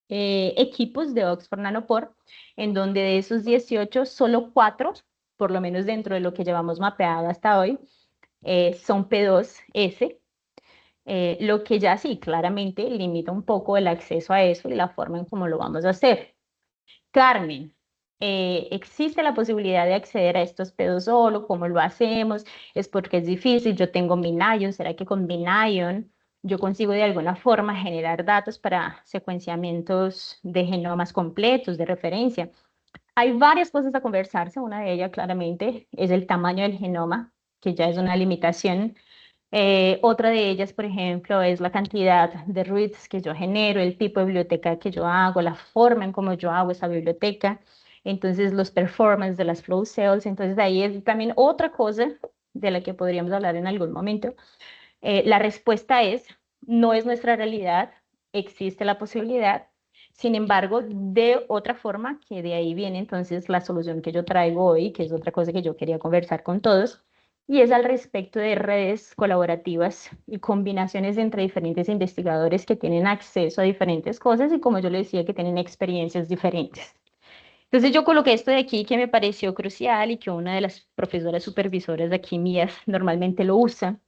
equipos de Oxford Nanopore, en donde de esos 18, solo 4, por lo menos dentro de lo que llevamos mapeado hasta hoy, son P2S, lo que ya sí, claramente limita un poco el acceso a eso y la forma en cómo lo vamos a hacer. Carmen, ¿existe la posibilidad de acceder a estos P2 solo? ¿Cómo lo hacemos? ¿Es porque es difícil? Yo tengo Minion, ¿será que con Minion yo consigo de alguna forma generar datos para secuenciamientos de genomas completos, de referencia? Hay varias cosas a conversarse, una de ellas claramente es el tamaño del genoma, que ya es una limitación. Otra de ellas, por ejemplo, es la cantidad de reads que yo genero, el tipo de biblioteca que yo hago, la forma en cómo yo hago esa biblioteca, entonces los performance de las flow cells, entonces ahí es también otra cosa de la que podríamos hablar en algún momento. La respuesta es, no es nuestra realidad, existe la posibilidad, sin embargo, de otra forma, que de ahí viene entonces la solución que yo traigo hoy, que es otra cosa que yo quería conversar con todos, y es al respecto de redes colaborativas y combinaciones entre diferentes investigadores que tienen acceso a diferentes cosas y, como yo le decía, que tienen experiencias diferentes. Entonces yo coloqué esto de aquí que me pareció crucial y que una de las profesoras supervisoras de aquí mías normalmente lo usa,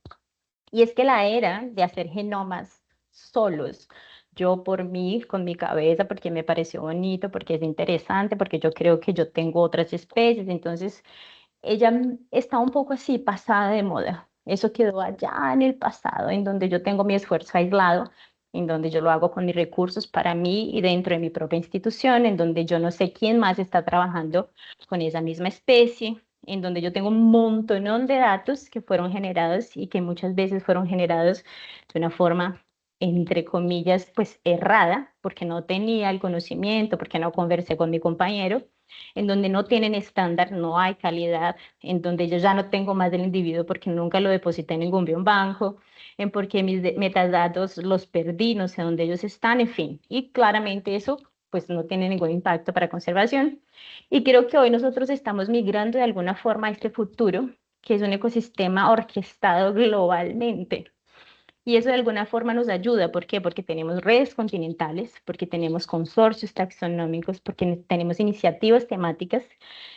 y es que la era de hacer genomas solos, yo por mí, con mi cabeza, porque me pareció bonito, porque es interesante, porque yo creo que yo tengo otras especies, entonces ella está un poco así pasada de moda. Eso quedó allá en el pasado, en donde yo tengo mi esfuerzo aislado, en donde yo lo hago con mis recursos para mí y dentro de mi propia institución, en donde yo no sé quién más está trabajando con esa misma especie, en donde yo tengo un montón de datos que fueron generados y que muchas veces fueron generados de una forma, entre comillas, pues errada, porque no tenía el conocimiento, porque no conversé con mi compañero, en donde no tienen estándar, no hay calidad, en donde yo ya no tengo más del individuo porque nunca lo deposité en ningún biobanco, en porque mis metadatos los perdí, no sé dónde ellos están, en fin. Y claramente eso pues no tiene ningún impacto para conservación. Y creo que hoy nosotros estamos migrando de alguna forma a este futuro, que es un ecosistema orquestado globalmente. Y eso de alguna forma nos ayuda. ¿Por qué? Porque tenemos redes continentales, porque tenemos consorcios taxonómicos, porque tenemos iniciativas temáticas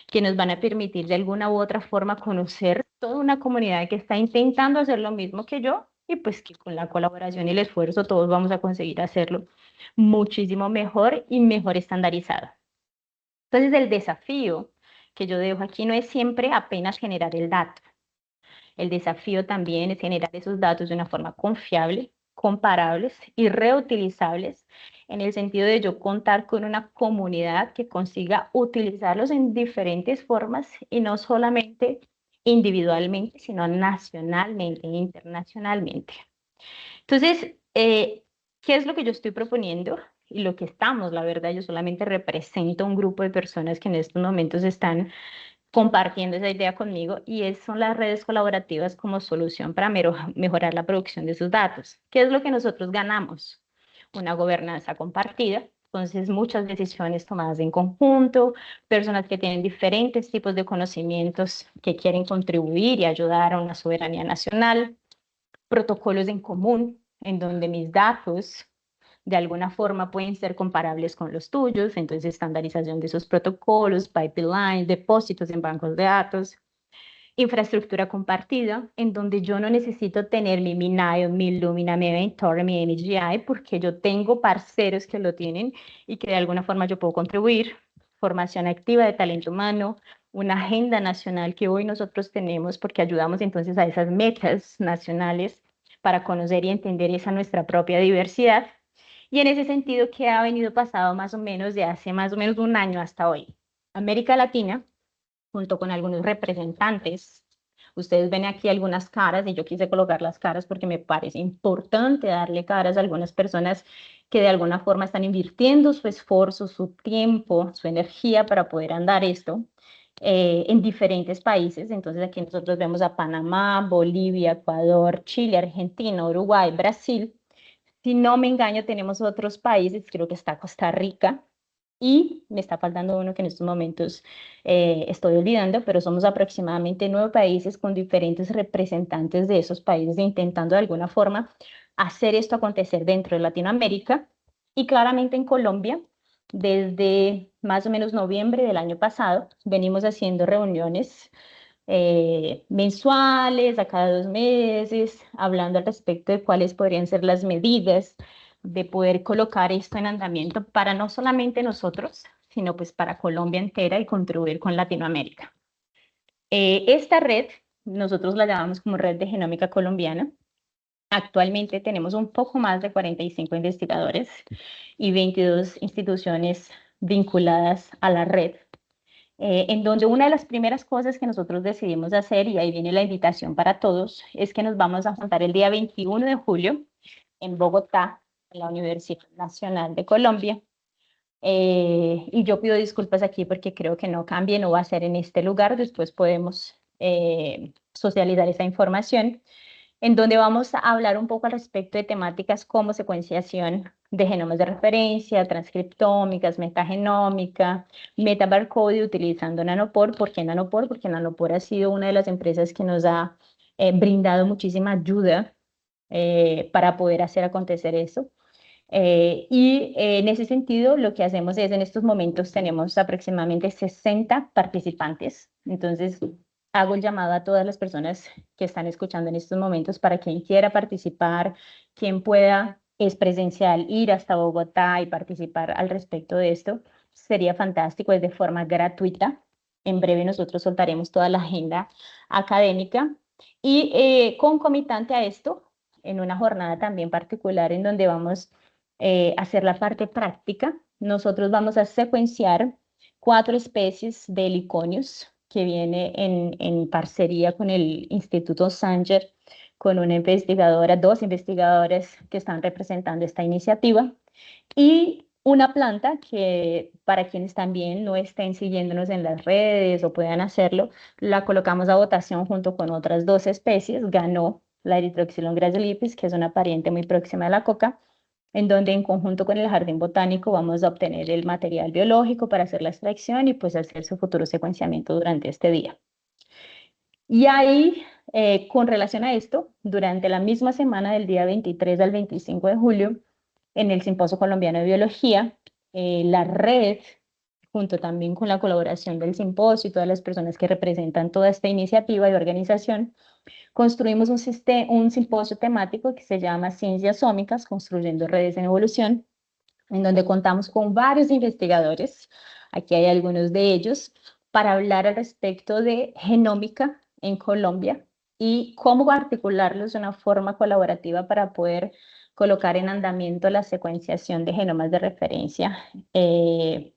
que nos van a permitir de alguna u otra forma conocer toda una comunidad que está intentando hacer lo mismo que yo y pues que con la colaboración y el esfuerzo todos vamos a conseguir hacerlo muchísimo mejor y mejor estandarizado. Entonces el desafío que yo dejo aquí no es siempre apenas generar el dato. El desafío también es generar esos datos de una forma confiable, comparables y reutilizables, en el sentido de yo contar con una comunidad que consiga utilizarlos en diferentes formas y no solamente individualmente, sino nacionalmente e internacionalmente. Entonces, ¿qué es lo que yo estoy proponiendo? Y lo que estamos, la verdad, yo solamente represento un grupo de personas que en estos momentos están compartiendo esa idea conmigo y son las redes colaborativas como solución para mejorar la producción de sus datos. ¿Qué es lo que nosotros ganamos? Una gobernanza compartida, entonces muchas decisiones tomadas en conjunto, personas que tienen diferentes tipos de conocimientos que quieren contribuir y ayudar a una soberanía nacional, protocolos en común en donde mis datos de alguna forma pueden ser comparables con los tuyos, entonces estandarización de esos protocolos, pipelines, depósitos en bancos de datos, infraestructura compartida, en donde yo no necesito tener mi Minion, mi Lumina, mi Ventor, mi MGI, porque yo tengo parceros que lo tienen y que de alguna forma yo puedo contribuir, formación activa de talento humano, una agenda nacional que hoy nosotros tenemos porque ayudamos entonces a esas metas nacionales para conocer y entender esa nuestra propia diversidad. Y en ese sentido, ¿qué ha venido pasado más o menos de hace más o menos un año hasta hoy? América Latina, junto con algunos representantes Ustedes ven aquí algunas caras y yo quise colocar las caras porque me parece importante darle caras a algunas personas que de alguna forma están invirtiendo su esfuerzo, su tiempo, su energía para poder andar esto en diferentes países. Entonces aquí nosotros vemos a Panamá, Bolivia, Ecuador, Chile, Argentina, Uruguay, Brasil. Si no me engaño, tenemos otros países, creo que está Costa Rica y me está faltando uno que en estos momentos estoy olvidando, pero somos aproximadamente 9 países con diferentes representantes de esos países intentando de alguna forma hacer esto acontecer dentro de Latinoamérica. Y claramente en Colombia, desde más o menos noviembre del año pasado, venimos haciendo reuniones mensuales, a cada 2 meses, hablando al respecto de cuáles podrían ser las medidas de poder colocar esto en andamiento para no solamente nosotros, sino pues para Colombia entera y contribuir con Latinoamérica. Esta red, nosotros la llamamos como Red de Genómica Colombiana. Actualmente tenemos un poco más de 45 investigadores y 22 instituciones vinculadas a la red, en donde una de las primeras cosas que nosotros decidimos hacer, y ahí viene la invitación para todos, es que nos vamos a juntar el día 21 de julio en Bogotá, en la Universidad Nacional de Colombia. Y yo pido disculpas aquí porque creo que no cambie, no va a ser en este lugar, después podemos socializar esa información en donde vamos a hablar un poco al respecto de temáticas como secuenciación de genomas de referencia, transcriptómicas, metagenómica, metabarcode utilizando Nanopore. ¿Por qué Nanopore? Porque Nanopore ha sido una de las empresas que nos ha brindado muchísima ayuda para poder hacer acontecer eso. En ese sentido, lo que hacemos es, en estos momentos tenemos aproximadamente 60 participantes. Entonces, hago el llamado a todas las personas que están escuchando en estos momentos para quien quiera participar, quien pueda, es presencial, ir hasta Bogotá y participar al respecto de esto. Sería fantástico, es de forma gratuita. En breve nosotros soltaremos toda la agenda académica y concomitante a esto, en una jornada también particular en donde vamos hacer la parte práctica. Nosotros vamos a secuenciar 4 especies de heliconios que viene en parcería con el Instituto Sanger, con una investigadora, 2 investigadoras que están representando esta iniciativa, y una planta que para quienes también no estén siguiéndonos en las redes o puedan hacerlo, la colocamos a votación junto con otras 2 especies. Ganó la Erythrocylum gracilipis, que es una pariente muy próxima de la coca, en donde en conjunto con el Jardín Botánico vamos a obtener el material biológico para hacer la extracción y pues hacer su futuro secuenciamiento durante este día. Y ahí, con relación a esto, durante la misma semana del día 23 al 25 de julio, en el Simposio Colombiano de Biología, la red, junto también con la colaboración del simposio y todas las personas que representan toda esta iniciativa y organización, construimos un simposio temático que se llama Ciencias Ómicas, construyendo redes en evolución, en donde contamos con varios investigadores, aquí hay algunos de ellos, para hablar al respecto de genómica en Colombia y cómo articularlos de una forma colaborativa para poder colocar en andamiento la secuenciación de genomas de referencia en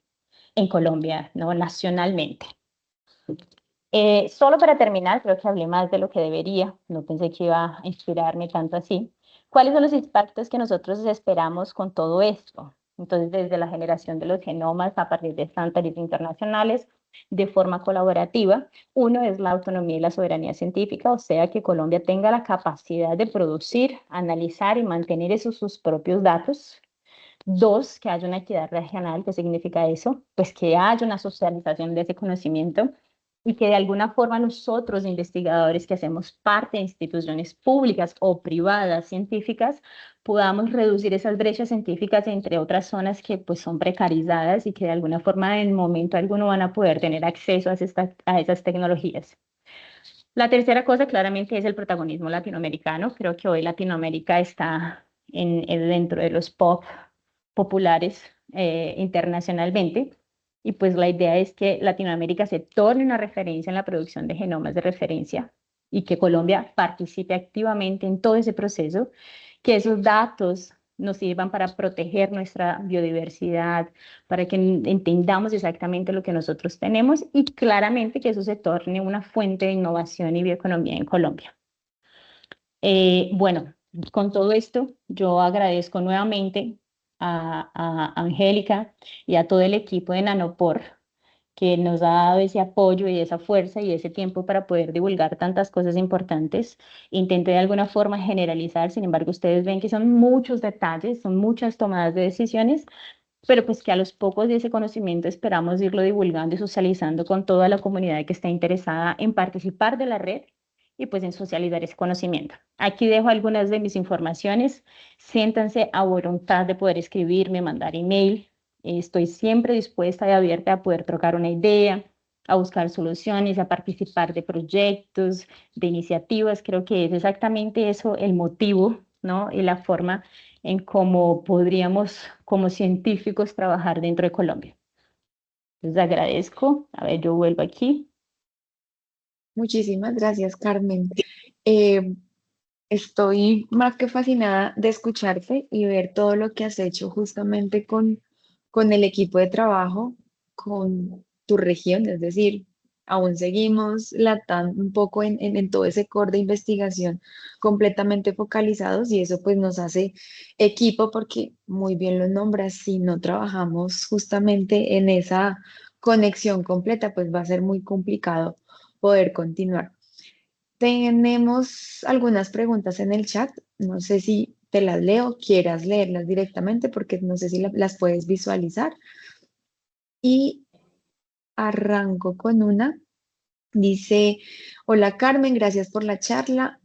Colombia, ¿no? Nacionalmente. Solo para terminar, creo que hablé más de lo que debería, no pensé que iba a inspirarme tanto así. ¿Cuáles son los impactos que nosotros esperamos con todo esto? Entonces, desde la generación de los genomas a partir de estándares internacionales, de forma colaborativa, uno es la autonomía y la soberanía científica, o sea, que Colombia tenga la capacidad de producir, analizar y mantener esos sus propios datos. 2, que haya una equidad regional. ¿Qué significa eso? Pues que haya una socialización de ese conocimiento y que de alguna forma nosotros, investigadores que hacemos parte de instituciones públicas o privadas científicas, podamos reducir esas brechas científicas entre otras zonas que pues son precarizadas y que de alguna forma en momento alguno van a poder tener acceso a esas tecnologías. La tercera cosa claramente es el protagonismo latinoamericano. Creo que hoy Latinoamérica está dentro de los pop populares internacionalmente. Y pues la idea es que Latinoamérica se torne una referencia en la producción de genomas de referencia y que Colombia participe activamente en todo ese proceso, que esos datos nos sirvan para proteger nuestra biodiversidad, para que entendamos exactamente lo que nosotros tenemos y claramente que eso se torne una fuente de innovación y bioeconomía en Colombia. Bueno, con todo esto, yo agradezco nuevamente a Angélica y a todo el equipo de Nanopor que nos ha dado ese apoyo y esa fuerza y ese tiempo para poder divulgar tantas cosas importantes. Intenté de alguna forma generalizar, sin embargo, ustedes ven que son muchos detalles, son muchas tomadas de decisiones, pero pues que a los pocos de ese conocimiento esperamos irlo divulgando y socializando con toda la comunidad que está interesada en participar de la red y pues en socializar ese conocimiento. Aquí dejo algunas de mis informaciones. Siéntanse a voluntad de poder escribirme, mandar email. Estoy siempre dispuesta y abierta a poder trocar una idea, a buscar soluciones, a participar de proyectos, de iniciativas. Creo que es exactamente eso el motivo, ¿no? Y la forma en cómo podríamos como científicos trabajar dentro de Colombia. Les agradezco. A ver, yo vuelvo aquí. Muchísimas gracias, Carmen. Eh, Estoy más que fascinada de escucharte y ver todo lo que has hecho justamente con el equipo de trabajo, con tu región, es decir, aún seguimos latando un poco en todo ese core de investigación completamente focalizados y eso pues nos hace equipo porque muy bien lo nombras, si no trabajamos justamente en esa conexión completa, pues va a ser muy complicado poder continuar. Tenemos algunas preguntas en el chat. No sé si te las leo, quieras leerlas directamente porque no sé si las puedes visualizar. Y arranco con una. Dice, hola Carmen, gracias por la charla.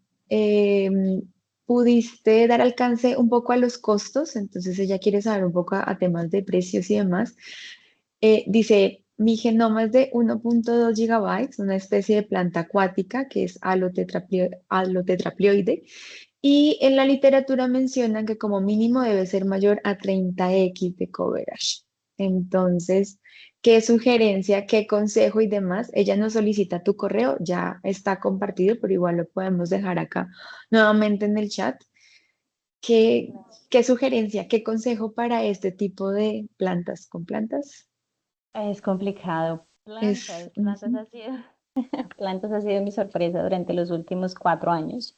¿Pudiste dar alcance un poco a los costos? Entonces ella quiere saber un poco a temas de precios y demás. Dice, mi genoma es de 1.2 gigabytes, una especie de planta acuática que es alotetraplioide. Y en la literatura mencionan que como mínimo debe ser mayor a 30x de coverage. Entonces, ¿qué sugerencia, qué consejo y demás? Ella nos solicita tu correo, ya está compartido, pero igual lo podemos dejar acá nuevamente en el chat. ¿Qué, qué sugerencia, qué consejo para este tipo de plantas con plantas? Es complicado. Es, Plantas ujú. ha sido, plantas ha sido mi sorpresa durante los últimos 4 años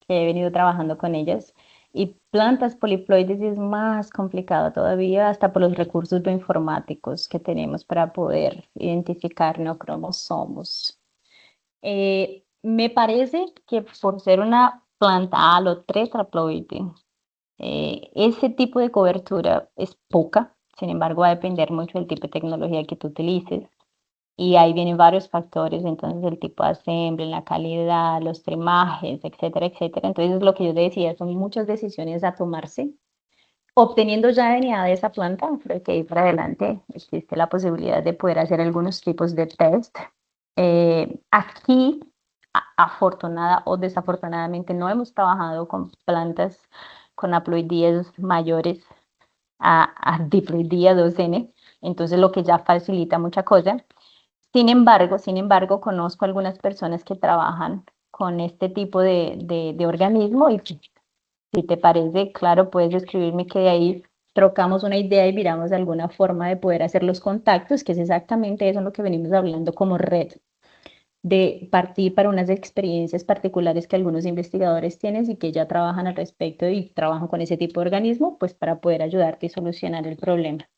que he venido trabajando con ellas. Y plantas poliploides es más complicado todavía, hasta por los recursos bioinformáticos que tenemos para poder identificar neocromosomos. Me parece que por ser una planta alotetraploide, ese tipo de cobertura es poca, sin embargo va a depender mucho del tipo de tecnología que tú utilices. Y ahí vienen varios factores, entonces el tipo de assembly, la calidad, los trimajes, etcétera, etcétera. Entonces lo que yo decía, son muchas decisiones a tomarse. Obteniendo ya DNA de esa planta, creo que ahí para adelante existe la posibilidad de poder hacer algunos tipos de test. Aquí, afortunada o desafortunadamente, no hemos trabajado con plantas con haploidías mayores a diploidía 2N, entonces lo que ya facilita mucha cosa. Sin embargo, conozco algunas personas que trabajan con este tipo de organismo y si te parece, claro, puedes escribirme que de ahí trocamos una idea y miramos alguna forma de poder hacer los contactos, que es exactamente eso en lo que venimos hablando como red, de partir para unas experiencias particulares que algunos investigadores tienen y que ya trabajan al respecto y trabajan con ese tipo de organismo, pues para poder ayudarte y solucionar el problema.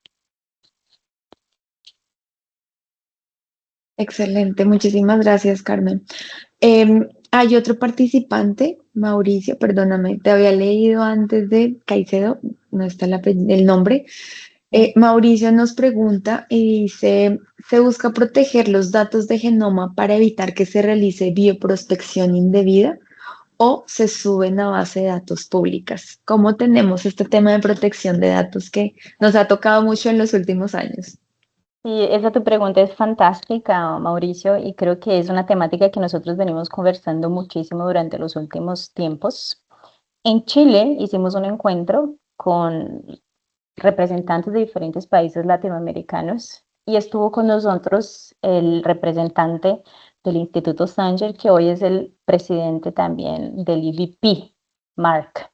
Excelente, muchísimas gracias, Carmen. Hay otro participante, Mauricio, perdóname, te había leído antes de Caicedo, no está el nombre. Mauricio nos pregunta y dice, ¿se busca proteger los datos de genoma para evitar que se realice bioprospección indebida o se suben a base de datos públicas? ¿Cómo tenemos este tema de protección de datos que nos ha tocado mucho en los últimos años? Sí, esa tu pregunta es fantástica, Mauricio, y creo que es una temática que nosotros venimos conversando muchísimo durante los últimos tiempos. En Chile hicimos un encuentro con representantes de diferentes países latinoamericanos y estuvo con nosotros el representante del Instituto Sanger, que hoy es el presidente también del IVP, Mark.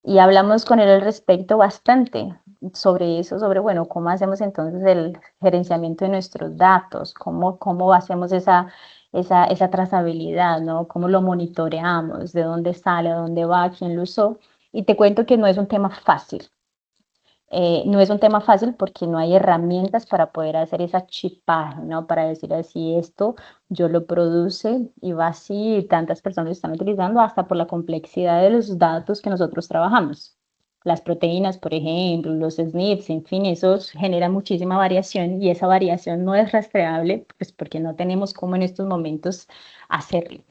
Y hablamos con él al respecto bastante sobre eso, sobre, bueno, cómo hacemos entonces el gerenciamiento de nuestros datos, cómo hacemos esa trazabilidad, ¿no? Cómo lo monitoreamos, de dónde sale, a dónde va, quién lo usó. Y te cuento que no es un tema fácil. No es un tema fácil porque no hay herramientas para poder hacer esa chipaje, ¿no? Para decir así, esto yo lo produce y va así, y tantas personas lo están utilizando hasta por la complejidad de los datos que nosotros trabajamos. Las proteínas, por ejemplo, los SNPs, en fin, eso genera muchísima variación y esa variación no es rastreable, pues porque no tenemos cómo en estos momentos hacerlo.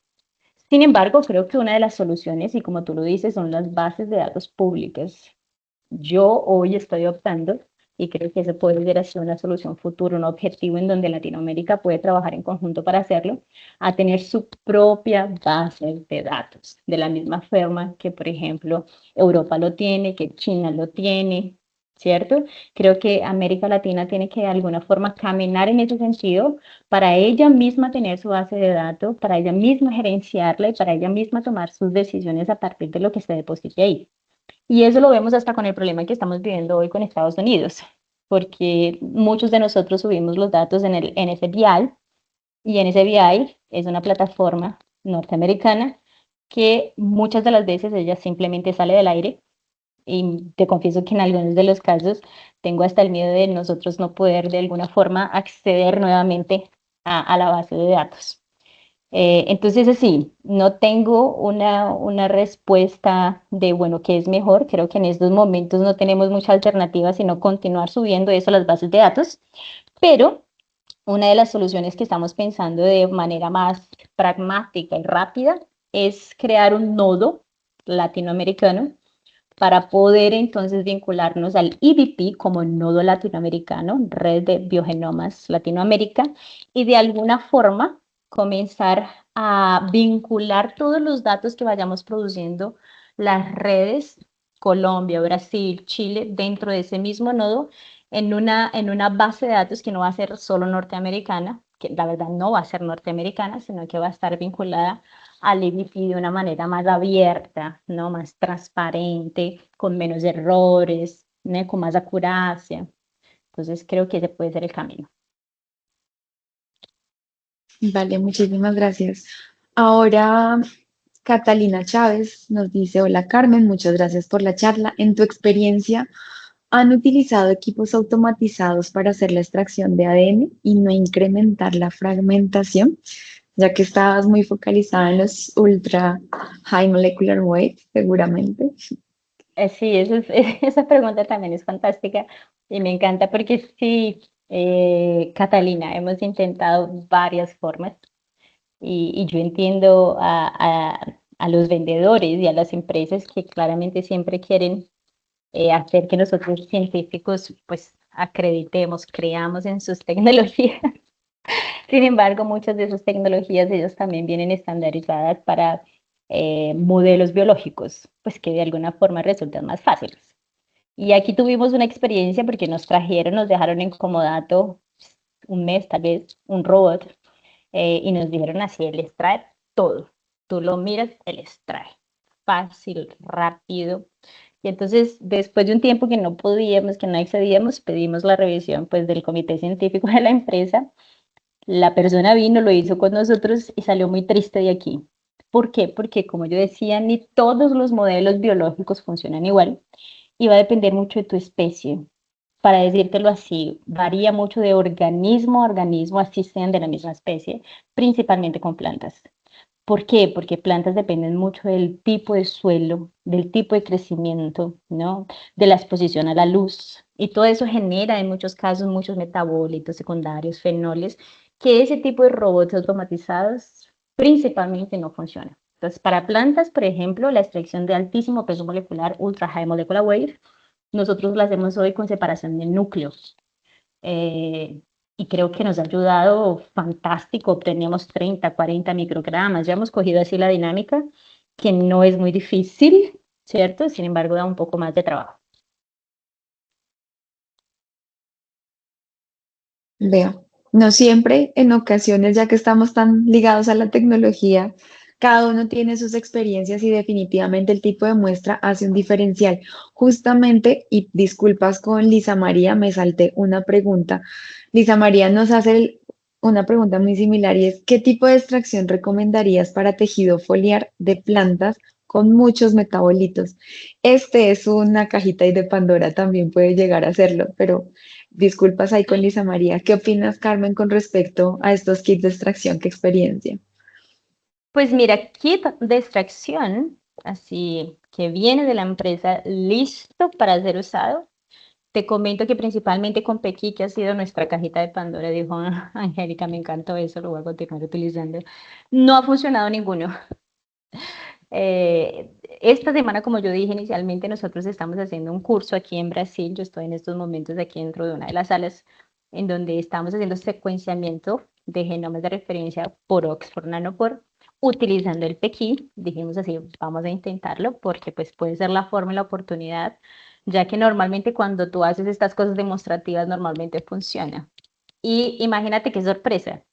Sin embargo, creo que una de las soluciones, y como tú lo dices, son las bases de datos públicas. Yo hoy estoy optando, y creo que eso puede ser así una solución futura, un objetivo en donde Latinoamérica puede trabajar en conjunto para hacerlo, a tener su propia base de datos, de la misma forma que, por ejemplo, Europa lo tiene, que China lo tiene, ¿cierto? Creo que América Latina tiene que de alguna forma caminar en ese sentido para ella misma tener su base de datos, para ella misma gerenciarla y para ella misma tomar sus decisiones a partir de lo que se deposite ahí. Y eso lo vemos hasta con el problema que estamos viviendo hoy con Estados Unidos, porque muchos de nosotros subimos los datos en el NSBI y NSBI es una plataforma norteamericana que muchas de las veces ella simplemente sale del aire y te confieso que en algunos de los casos tengo hasta el miedo de nosotros no poder de alguna forma acceder nuevamente a la base de datos. Entonces, sí, no tengo una respuesta de, bueno, ¿qué es mejor? Creo que en estos momentos no tenemos mucha alternativa, sino continuar subiendo eso a las bases de datos, pero una de las soluciones que estamos pensando de manera más pragmática y rápida es crear un nodo latinoamericano para poder entonces vincularnos al EBP como nodo latinoamericano, Red de Biogenomas Latinoamérica, y de alguna forma comenzar a vincular todos los datos que vayamos produciendo, las redes Colombia, Brasil, Chile, dentro de ese mismo nodo, en una base de datos que no va a ser solo norteamericana, que la verdad no va a ser norteamericana, sino que va a estar vinculada al EVP de una manera más abierta, ¿no? Más transparente, con menos errores, ¿no? Con más acuracia. Entonces creo que ese puede ser el camino. Vale, muchísimas gracias. Ahora, Catalina Chávez nos dice, hola Carmen, muchas gracias por la charla. En tu experiencia, ¿han utilizado equipos automatizados para hacer la extracción de ADN y no incrementar la fragmentación? Ya que estabas muy focalizada en los ultra high molecular weight, seguramente. Sí, esa pregunta también es fantástica y me encanta porque sí, Catalina, hemos intentado varias formas y yo entiendo a los vendedores y a las empresas que claramente siempre quieren hacer que nosotros científicos pues acreditemos, creamos en sus tecnologías. Sin embargo, muchas de esas tecnologías ellos también vienen estandarizadas para modelos biológicos, pues que de alguna forma resultan más fáciles. Y aquí tuvimos una experiencia porque nos trajeron, nos dejaron en comodato un mes, tal vez, un robot, y nos dijeron así, él extrae todo. Tú lo miras, él extrae. Fácil, rápido. Y entonces, después de un tiempo que no podíamos, que no accedíamos, pedimos la revisión pues del comité científico de la empresa. La persona vino, lo hizo con nosotros y salió muy triste de aquí. ¿Por qué? Porque como yo decía, ni todos los modelos biológicos funcionan igual y va a depender mucho de tu especie. Para decírtelo así, varía mucho de organismo a organismo, así sean de la misma especie, principalmente con plantas. ¿Por qué? Porque plantas dependen mucho del tipo de suelo, del tipo de crecimiento, ¿no? De la exposición a la luz. Y todo eso genera en muchos casos muchos metabolitos secundarios, fenoles, que ese tipo de robots automatizados principalmente no funcionan. Entonces, para plantas, por ejemplo, la extracción de altísimo peso molecular, ultra high molecular weight, nosotros la hacemos hoy con separación de núcleos. Eh, y creo que nos ha ayudado fantástico. Obtenemos 30, 40 microgramas. Ya hemos cogido así la dinámica, que no es muy difícil, ¿cierto? Sin embargo, da un poco más de trabajo. Veo. No siempre, en ocasiones, ya que estamos tan ligados a la tecnología, Cada uno tiene sus experiencias y definitivamente el tipo de muestra hace un diferencial. Justamente, y disculpas con Lisa María, me salté una pregunta. Lisa María nos hace una pregunta muy similar y es, ¿qué tipo de extracción recomendarías para tejido foliar de plantas con muchos metabolitos? Este es una cajita y de Pandora también puede llegar a serlo, pero disculpas ahí con Lisa María. ¿Qué opinas, Carmen, con respecto a estos kits de extracción? ¿Qué experiencia? Pues mira, kit de extracción, así que viene de la empresa listo para ser usado. Te comento que principalmente con Pequi, que ha sido nuestra cajita de Pandora, dijo Angélica, me encantó eso, lo voy a continuar utilizando. No ha funcionado ninguno. Esta semana, como yo dije inicialmente, nosotros estamos haciendo un curso aquí en Brasil. Yo estoy en estos momentos aquí dentro de una de las salas en donde estamos haciendo secuenciamiento de genomas de referencia por Oxford Nanopore, utilizando el Pequi. Dijimos así, vamos a intentarlo porque pues puede ser la forma y la oportunidad, ya que normalmente cuando tú haces estas cosas demostrativas, normalmente funciona. Y imagínate qué sorpresa.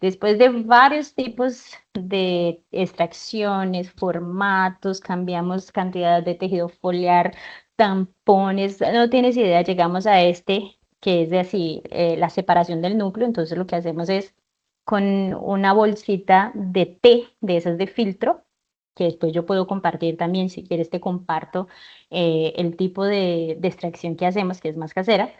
Después de varios tipos de extracciones, formatos, cambiamos cantidad de tejido foliar, tampones, no tienes idea, llegamos a este que es de así, la separación del núcleo. Entonces lo que hacemos es con una bolsita de té, de esas de filtro, que después yo puedo compartir también, si quieres te comparto el tipo de extracción que hacemos, que es más casera.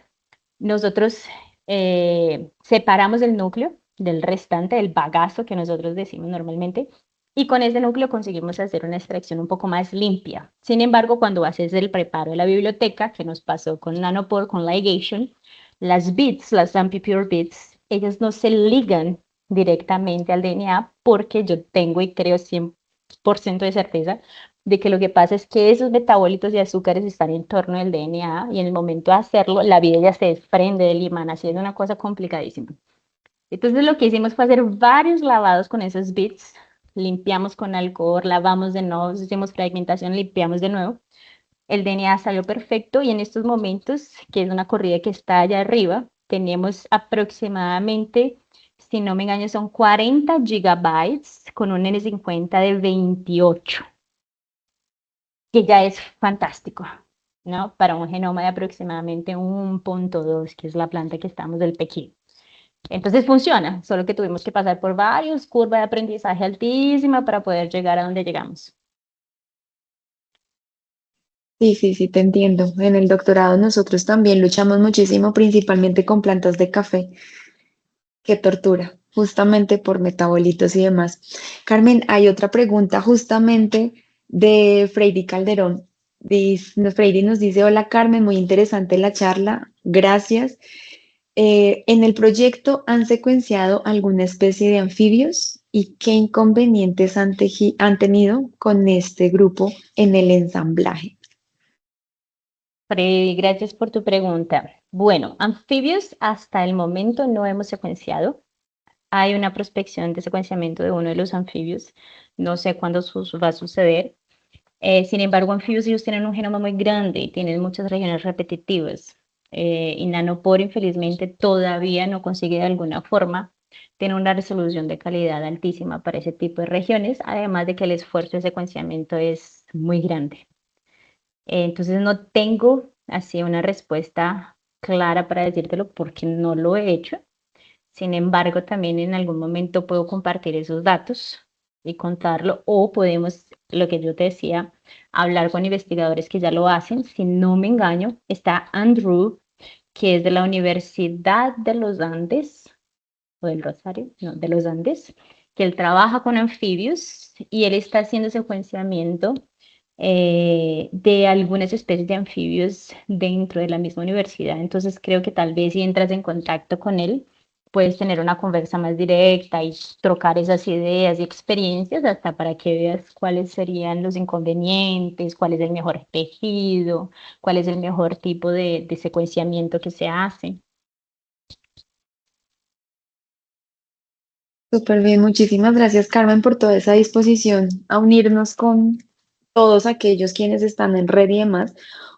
Nosotros separamos el núcleo del restante, del bagazo que nosotros decimos normalmente, y con ese núcleo conseguimos hacer una extracción un poco más limpia. Sin embargo, cuando haces el preparo de la biblioteca, que nos pasó con Nanopore, con ligation, las bits, las Pure bits, ellas no se ligan directamente al DNA porque yo tengo y creo 100% de certeza de que lo que pasa es que esos metabolitos y azúcares están en torno del DNA y en el momento de hacerlo, la vida ya se desprende del imán, así es una cosa complicadísima. Entonces lo que hicimos fue hacer varios lavados con esos bits, limpiamos con alcohol, lavamos de nuevo, hicimos fragmentación, limpiamos de nuevo. El DNA salió perfecto y en estos momentos, que es una corrida que está allá arriba, tenemos aproximadamente, si no me engaño, son 40 gigabytes con un N50 de 28, que ya es fantástico, ¿no? Para un genoma de aproximadamente 1,2, que es la planta que estamos del Pekín. Entonces funciona, solo que tuvimos que pasar por varios curvas de aprendizaje altísima para poder llegar a donde llegamos. Sí, sí, sí, te entiendo. En el doctorado nosotros también luchamos muchísimo, principalmente con plantas de café. Qué tortura, justamente por metabolitos y demás. Carmen, hay otra pregunta justamente de Freidy Calderón. Freidy nos dice, hola Carmen, muy interesante la charla, gracias. ¿En el proyecto han secuenciado alguna especie de anfibios y qué inconvenientes han tenido con este grupo en el ensamblaje? Freddy, gracias por tu pregunta. Bueno, anfibios hasta el momento no hemos secuenciado. Hay una prospección de secuenciamiento de uno de los anfibios. No sé cuándo va a suceder. Sin embargo, anfibios ellos tienen un genoma muy grande y tienen muchas regiones repetitivas. Y Nanopore, infelizmente, todavía no consigue de alguna forma tener una resolución de calidad altísima para ese tipo de regiones, además de que el esfuerzo de secuenciamiento es muy grande. Entonces, no tengo así una respuesta clara para decírtelo porque no lo he hecho. Sin embargo, también en algún momento puedo compartir esos datos y contarlo, o podemos, lo que yo te decía, hablar con investigadores que ya lo hacen. Si no me engaño, está Andrew, que es de la Universidad de los Andes, o del Rosario, no, de los Andes, que él trabaja con anfibios y él está haciendo secuenciamiento de algunas especies de anfibios dentro de la misma universidad. Entonces creo que tal vez si entras en contacto con él, puedes tener una conversa más directa y trocar esas ideas y experiencias hasta para que veas cuáles serían los inconvenientes, cuál es el mejor tejido, cuál es el mejor tipo de secuenciamiento que se hace. Súper bien, muchísimas gracias Carmen por toda esa disposición a unirnos con todos aquellos quienes están en red y demás.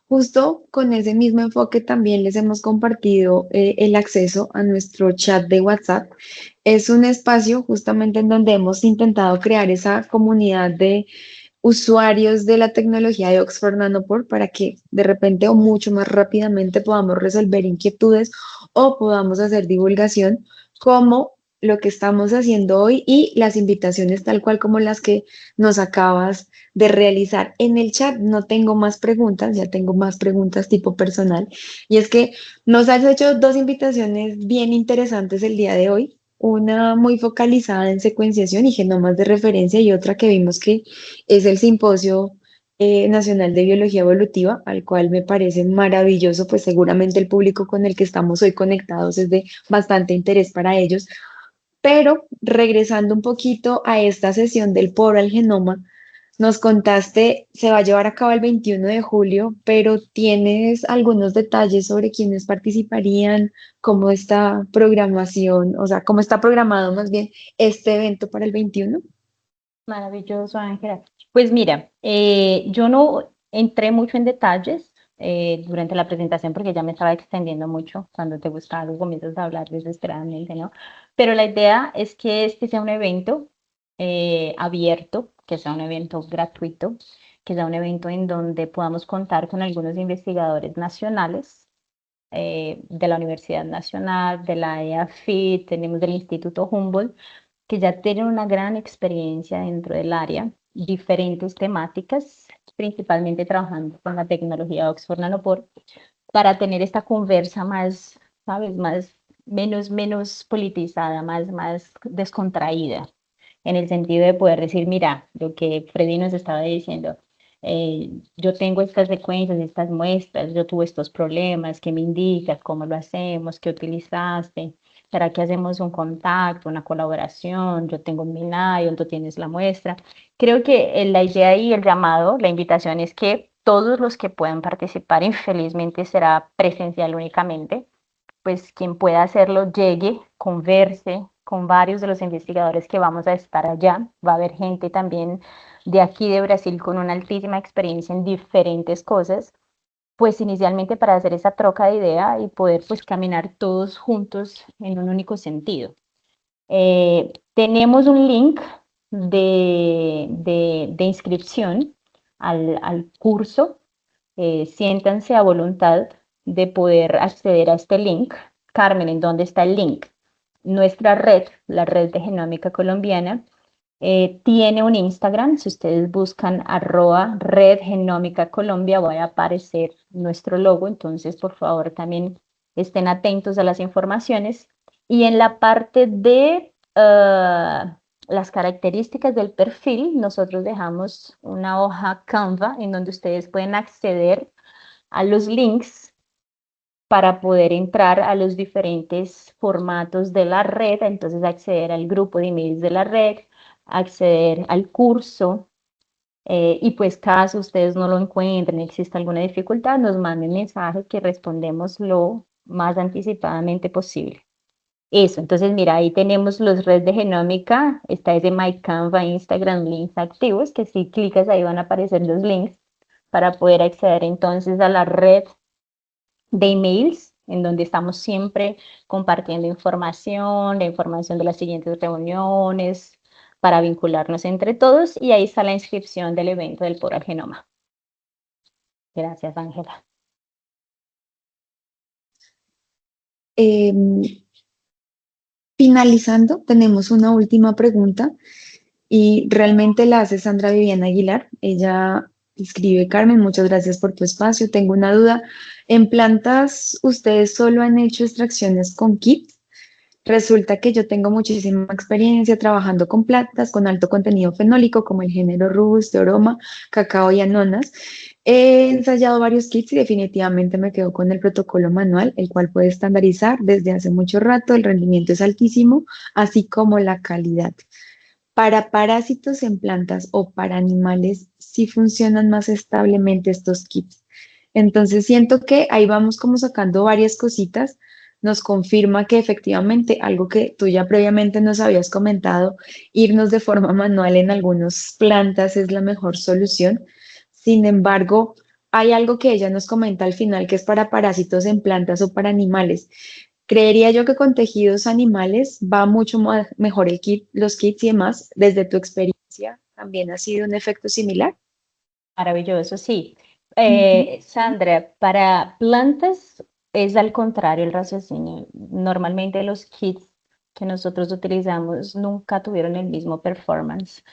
Justo con ese mismo enfoque también les hemos compartido el acceso a nuestro chat de WhatsApp. Es un espacio justamente en donde hemos intentado crear esa comunidad de usuarios de la tecnología de Oxford Nanopore para que de repente o mucho más rápidamente podamos resolver inquietudes o podamos hacer divulgación como lo que estamos haciendo hoy y las invitaciones tal cual como las que nos acabas de realizar. En el chat no tengo más preguntas, ya tengo más preguntas tipo personal. Y es que nos has hecho dos invitaciones bien interesantes el día de hoy. Una muy focalizada en secuenciación y genomas de referencia y otra que vimos que es el Simposio Nacional de Biología Evolutiva, al cual me parece maravilloso, pues seguramente el público con el que estamos hoy conectados es de bastante interés para ellos. Pero regresando un poquito a esta sesión del poro al genoma, nos contaste, se va a llevar a cabo el 21 de julio, pero ¿tienes algunos detalles sobre quiénes participarían, cómo está programación, o sea, cómo está programado más bien este evento para el 21? Maravilloso, Ángela. Pues mira, yo no entré mucho en detalles durante la presentación porque ya me estaba extendiendo mucho. Cuando te gusta algo comienzas a hablar desesperadamente, ¿no? Pero la idea es que este sea un evento abierto, que sea un evento gratuito, que sea un evento en donde podamos contar con algunos investigadores nacionales de la Universidad Nacional, de la EAFIT, tenemos del Instituto Humboldt que ya tienen una gran experiencia dentro del área, diferentes temáticas, principalmente trabajando con la tecnología de Oxford Nanopore, para tener esta conversa más, ¿sabes? Menos politizada, más descontraída, en el sentido de poder decir, mira, lo que Freddy nos estaba diciendo, yo tengo estas secuencias, estas muestras, yo tuve estos problemas, ¿qué me indicas? ¿Cómo lo hacemos? ¿Qué utilizaste? ¿Será que hacemos un contacto, una colaboración? Yo tengo un Minayon, tú tienes la muestra. Creo que la idea y el llamado, la invitación es que todos los que puedan participar, infelizmente será presencial únicamente, pues quien pueda hacerlo llegue, converse con varios de los investigadores que vamos a estar allá. Va a haber gente también de aquí de Brasil con una altísima experiencia en diferentes cosas, pues inicialmente para hacer esa troca de idea y poder pues caminar todos juntos en un único sentido. Tenemos un link de inscripción al curso. Siéntanse a voluntad de poder acceder a este link. Carmen, ¿en dónde está el link? Nuestra red, la red de Genómica Colombiana, tiene un Instagram. Si ustedes buscan @Red Genómica Colombia, va a aparecer nuestro logo. Entonces, por favor, también estén atentos a las informaciones. Y en la parte de las características del perfil, nosotros dejamos una hoja Canva en donde ustedes pueden acceder a los links para poder entrar a los diferentes formatos de la red, entonces acceder al grupo de emails de la red, acceder al curso, y pues caso ustedes no lo encuentren, exista alguna dificultad, nos manden mensajes que respondemos lo más anticipadamente posible. Eso, entonces mira, ahí tenemos los redes de genómica, está ese MyCanva, Instagram, links activos, que si clicas ahí van a aparecer los links para poder acceder entonces a la red de emails, en donde estamos siempre compartiendo información, la información de las siguientes reuniones, para vincularnos entre todos, y ahí está la inscripción del evento del Poro al Genoma. Gracias, Ángela. Em, Finalizando, tenemos una última pregunta y realmente la hace Sandra Viviana Aguilar. Ella escribe: Carmen, muchas gracias por tu espacio. Tengo una duda. ¿En plantas ustedes solo han hecho extracciones con kits? Resulta que yo tengo muchísima experiencia trabajando con plantas con alto contenido fenólico como el género Rubus, Teoroma, Cacao y Anonas. He ensayado varios kits y definitivamente me quedo con el protocolo manual, el cual puede estandarizar desde hace mucho rato, el rendimiento es altísimo, así como la calidad. Para parásitos en plantas o para animales, sí funcionan más establemente estos kits. Entonces siento que ahí vamos como sacando varias cositas. Nos confirma que efectivamente algo que tú ya previamente nos habías comentado, irnos de forma manual en algunas plantas es la mejor solución. Sin embargo, hay algo que ella nos comenta al final que es para parásitos en plantas o para animales. Creería yo que con tejidos animales va mucho mejor el kit, los kits y demás. Desde tu experiencia, ¿también ha sido un efecto similar? Maravilloso, sí. Ujú. Sandra, para plantas es al contrario el raciocinio. Normalmente los kits que nosotros utilizamos nunca tuvieron el mismo performance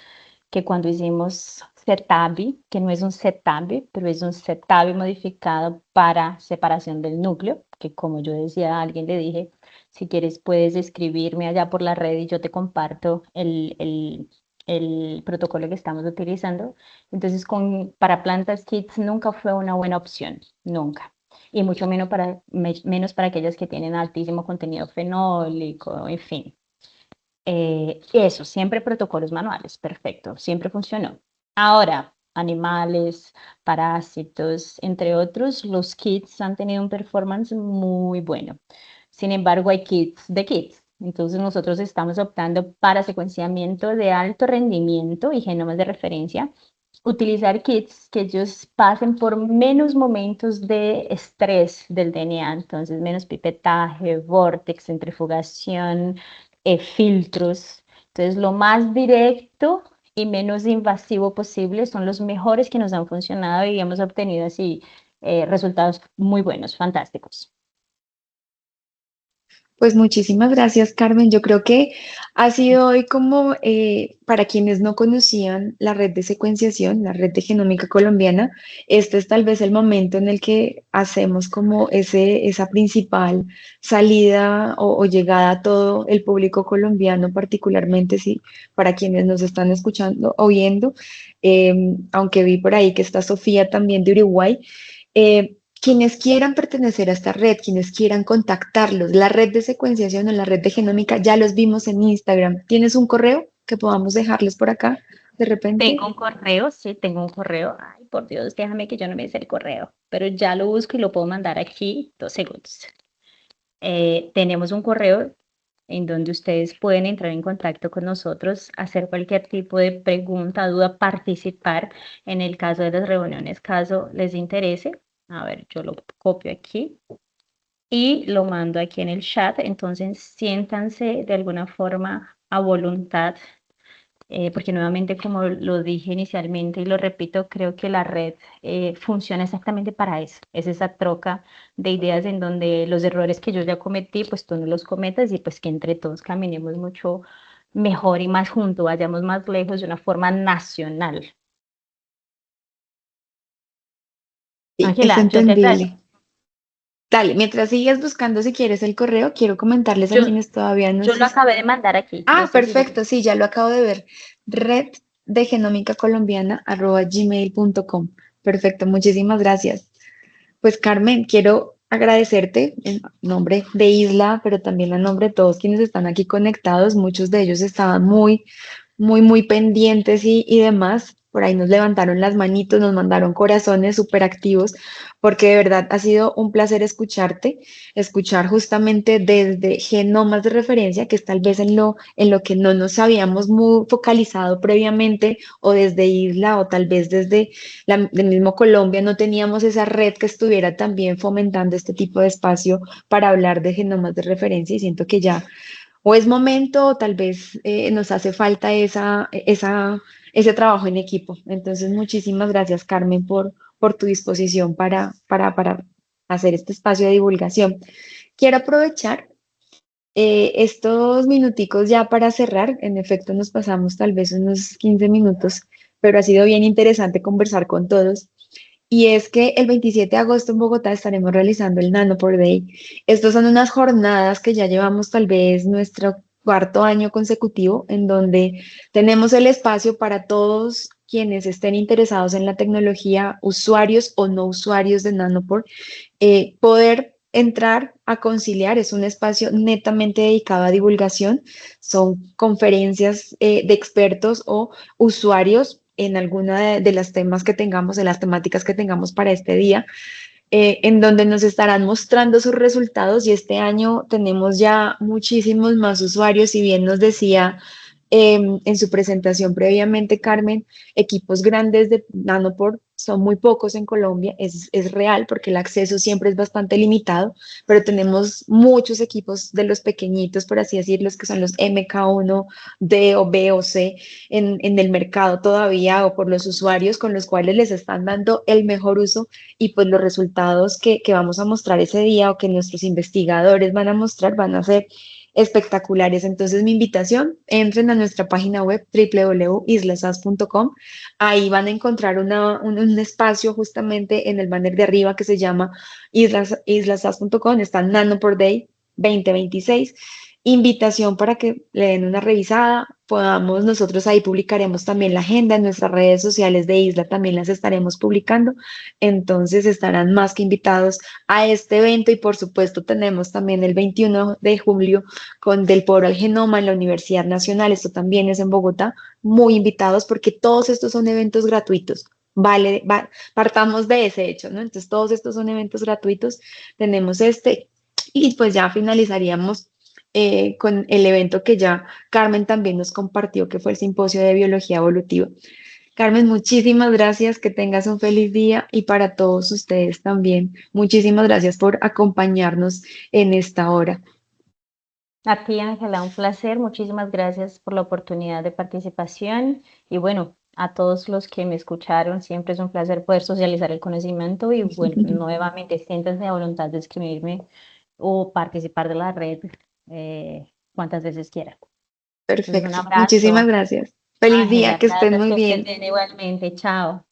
que cuando hicimos Setabi, que no es un Setabi, pero es un Setabi modificado para separación del núcleo, que como yo decía a alguien, le dije, si quieres puedes escribirme allá por la red y yo te comparto el protocolo que estamos utilizando. Entonces, para plantas kits nunca fue una buena opción, nunca. Y mucho menos para aquellas que tienen altísimo contenido fenólico, en fin. Eso, siempre protocolos manuales, perfecto, siempre funcionó. Ahora, animales, parásitos, entre otros, los kits han tenido un performance muy bueno. Sin embargo, hay kits de kits. Entonces, nosotros estamos optando para secuenciamiento de alto rendimiento y genomas de referencia, utilizar kits que ellos pasen por menos momentos de estrés del DNA, entonces menos pipetaje, vórtex, centrifugación, filtros. Entonces, lo más directo y menos invasivo posible son los mejores que nos han funcionado y hemos obtenido así resultados muy buenos, fantásticos. Pues muchísimas gracias, Carmen. Yo creo que ha sido hoy como para quienes no conocían la red de secuenciación, la red de genómica colombiana, este es tal vez el momento en el que hacemos como esa principal salida o llegada a todo el público colombiano, particularmente si para quienes nos están escuchando o viendo, aunque vi por ahí que está Sofía también de Uruguay. Quienes quieran pertenecer a esta red, quienes quieran contactarlos, la red de secuenciación o la red de genómica, ya los vimos en Instagram. ¿Tienes un correo que podamos dejarles por acá de repente? Tengo un correo, sí, tengo un correo. Ay, por Dios, déjame que yo no me sé el correo, pero ya lo busco y lo puedo mandar aquí 2 segundos. Tenemos un correo en donde ustedes pueden entrar en contacto con nosotros, hacer cualquier tipo de pregunta, duda, participar en el caso de las reuniones, caso les interese. A ver, yo lo copio aquí y lo mando aquí en el chat. Entonces, siéntanse de alguna forma a voluntad porque nuevamente, como lo dije inicialmente y lo repito, creo que la red funciona exactamente para eso. Es esa troca de ideas en donde los errores que yo ya cometí, pues tú no los cometas y pues que entre todos caminemos mucho mejor y más juntos, vayamos más lejos de una forma nacional. Sí, es Ángela, yo te agradezco. entendible. Dale, mientras sigues buscando si quieres el correo, quiero comentarles a Yo, quienes todavía no yo lo se... acabé de mandar aquí. No Ah, sé si lo... perfecto, sí, ya lo acabo de ver. Red de genómica colombiana @gmail.com. Perfecto, muchísimas gracias. Pues Carmen, quiero agradecerte en nombre de Isla, pero también a nombre de todos quienes están aquí conectados. Muchos de ellos estaban muy pendientes y demás. Por ahí nos levantaron las manitos, nos mandaron corazones súper activos, porque de verdad ha sido un placer escucharte, escuchar justamente desde genomas de referencia, que es tal vez en lo que no nos habíamos muy focalizado previamente, o desde Isla, o tal vez desde del mismo Colombia, no teníamos esa red que estuviera también fomentando este tipo de espacio para hablar de genomas de referencia, y siento que ya o es momento o tal vez nos hace falta ese trabajo en equipo. Entonces, muchísimas gracias, Carmen, por tu disposición para hacer este espacio de divulgación. Quiero aprovechar estos minuticos ya para cerrar. En efecto, nos pasamos tal vez unos 15 minutos, pero ha sido bien interesante conversar con todos. Y es que el 27 de agosto en Bogotá estaremos realizando el Nanopore Day. Estas son unas jornadas que ya llevamos tal vez nuestro cuarto año consecutivo, en donde tenemos el espacio para todos quienes estén interesados en la tecnología, usuarios o no usuarios de Nanopore, poder entrar a conciliar. Es un espacio netamente dedicado a divulgación. Son conferencias de expertos o usuarios en alguna de las temas que tengamos, de las temáticas que tengamos para este día, en donde nos estarán mostrando sus resultados y este año tenemos ya muchísimos más usuarios. Si bien nos decía en su presentación previamente, Carmen, equipos grandes de Nanopore son muy pocos en Colombia, es real porque el acceso siempre es bastante limitado, pero tenemos muchos equipos de los pequeñitos, por así decirlo, que son los MK1, D o B o C en el mercado todavía o por los usuarios con los cuales les están dando el mejor uso y pues los resultados que vamos a mostrar ese día o que nuestros investigadores van a mostrar van a ser espectaculares. Entonces, mi invitación, entren a nuestra página web www.islasas.com. Ahí van a encontrar un espacio justamente en el banner de arriba que se llama islasas.com. Está Nano por Day 2026. Invitación para que le den una revisada. Podamos, nosotros ahí publicaremos también la agenda en nuestras redes sociales de Isla, también las estaremos publicando. Entonces estarán más que invitados a este evento y por supuesto tenemos también el 21 de julio con Del Poro al Genoma en la Universidad Nacional, esto también es en Bogotá, muy invitados porque todos estos son eventos gratuitos. Vale, partamos de ese hecho, ¿no? Entonces todos estos son eventos gratuitos, tenemos este y pues ya finalizaríamos con el evento que ya Carmen también nos compartió, que fue el Simposio de Biología Evolutiva. Carmen, muchísimas gracias, que tengas un feliz día y para todos ustedes también. Muchísimas gracias por acompañarnos en esta hora. A ti, Ángela, un placer. Muchísimas gracias por la oportunidad de participación. Y bueno, a todos los que me escucharon, siempre es un placer poder socializar el conocimiento y bueno, nuevamente siéntanse a voluntad de escribirme o participar de la red cuantas veces quieran. Entonces, un Perfecto, muchísimas abrazo. gracias. Feliz día, Ángela, que estén gracias, muy que estés bien. bien igualmente. Chao.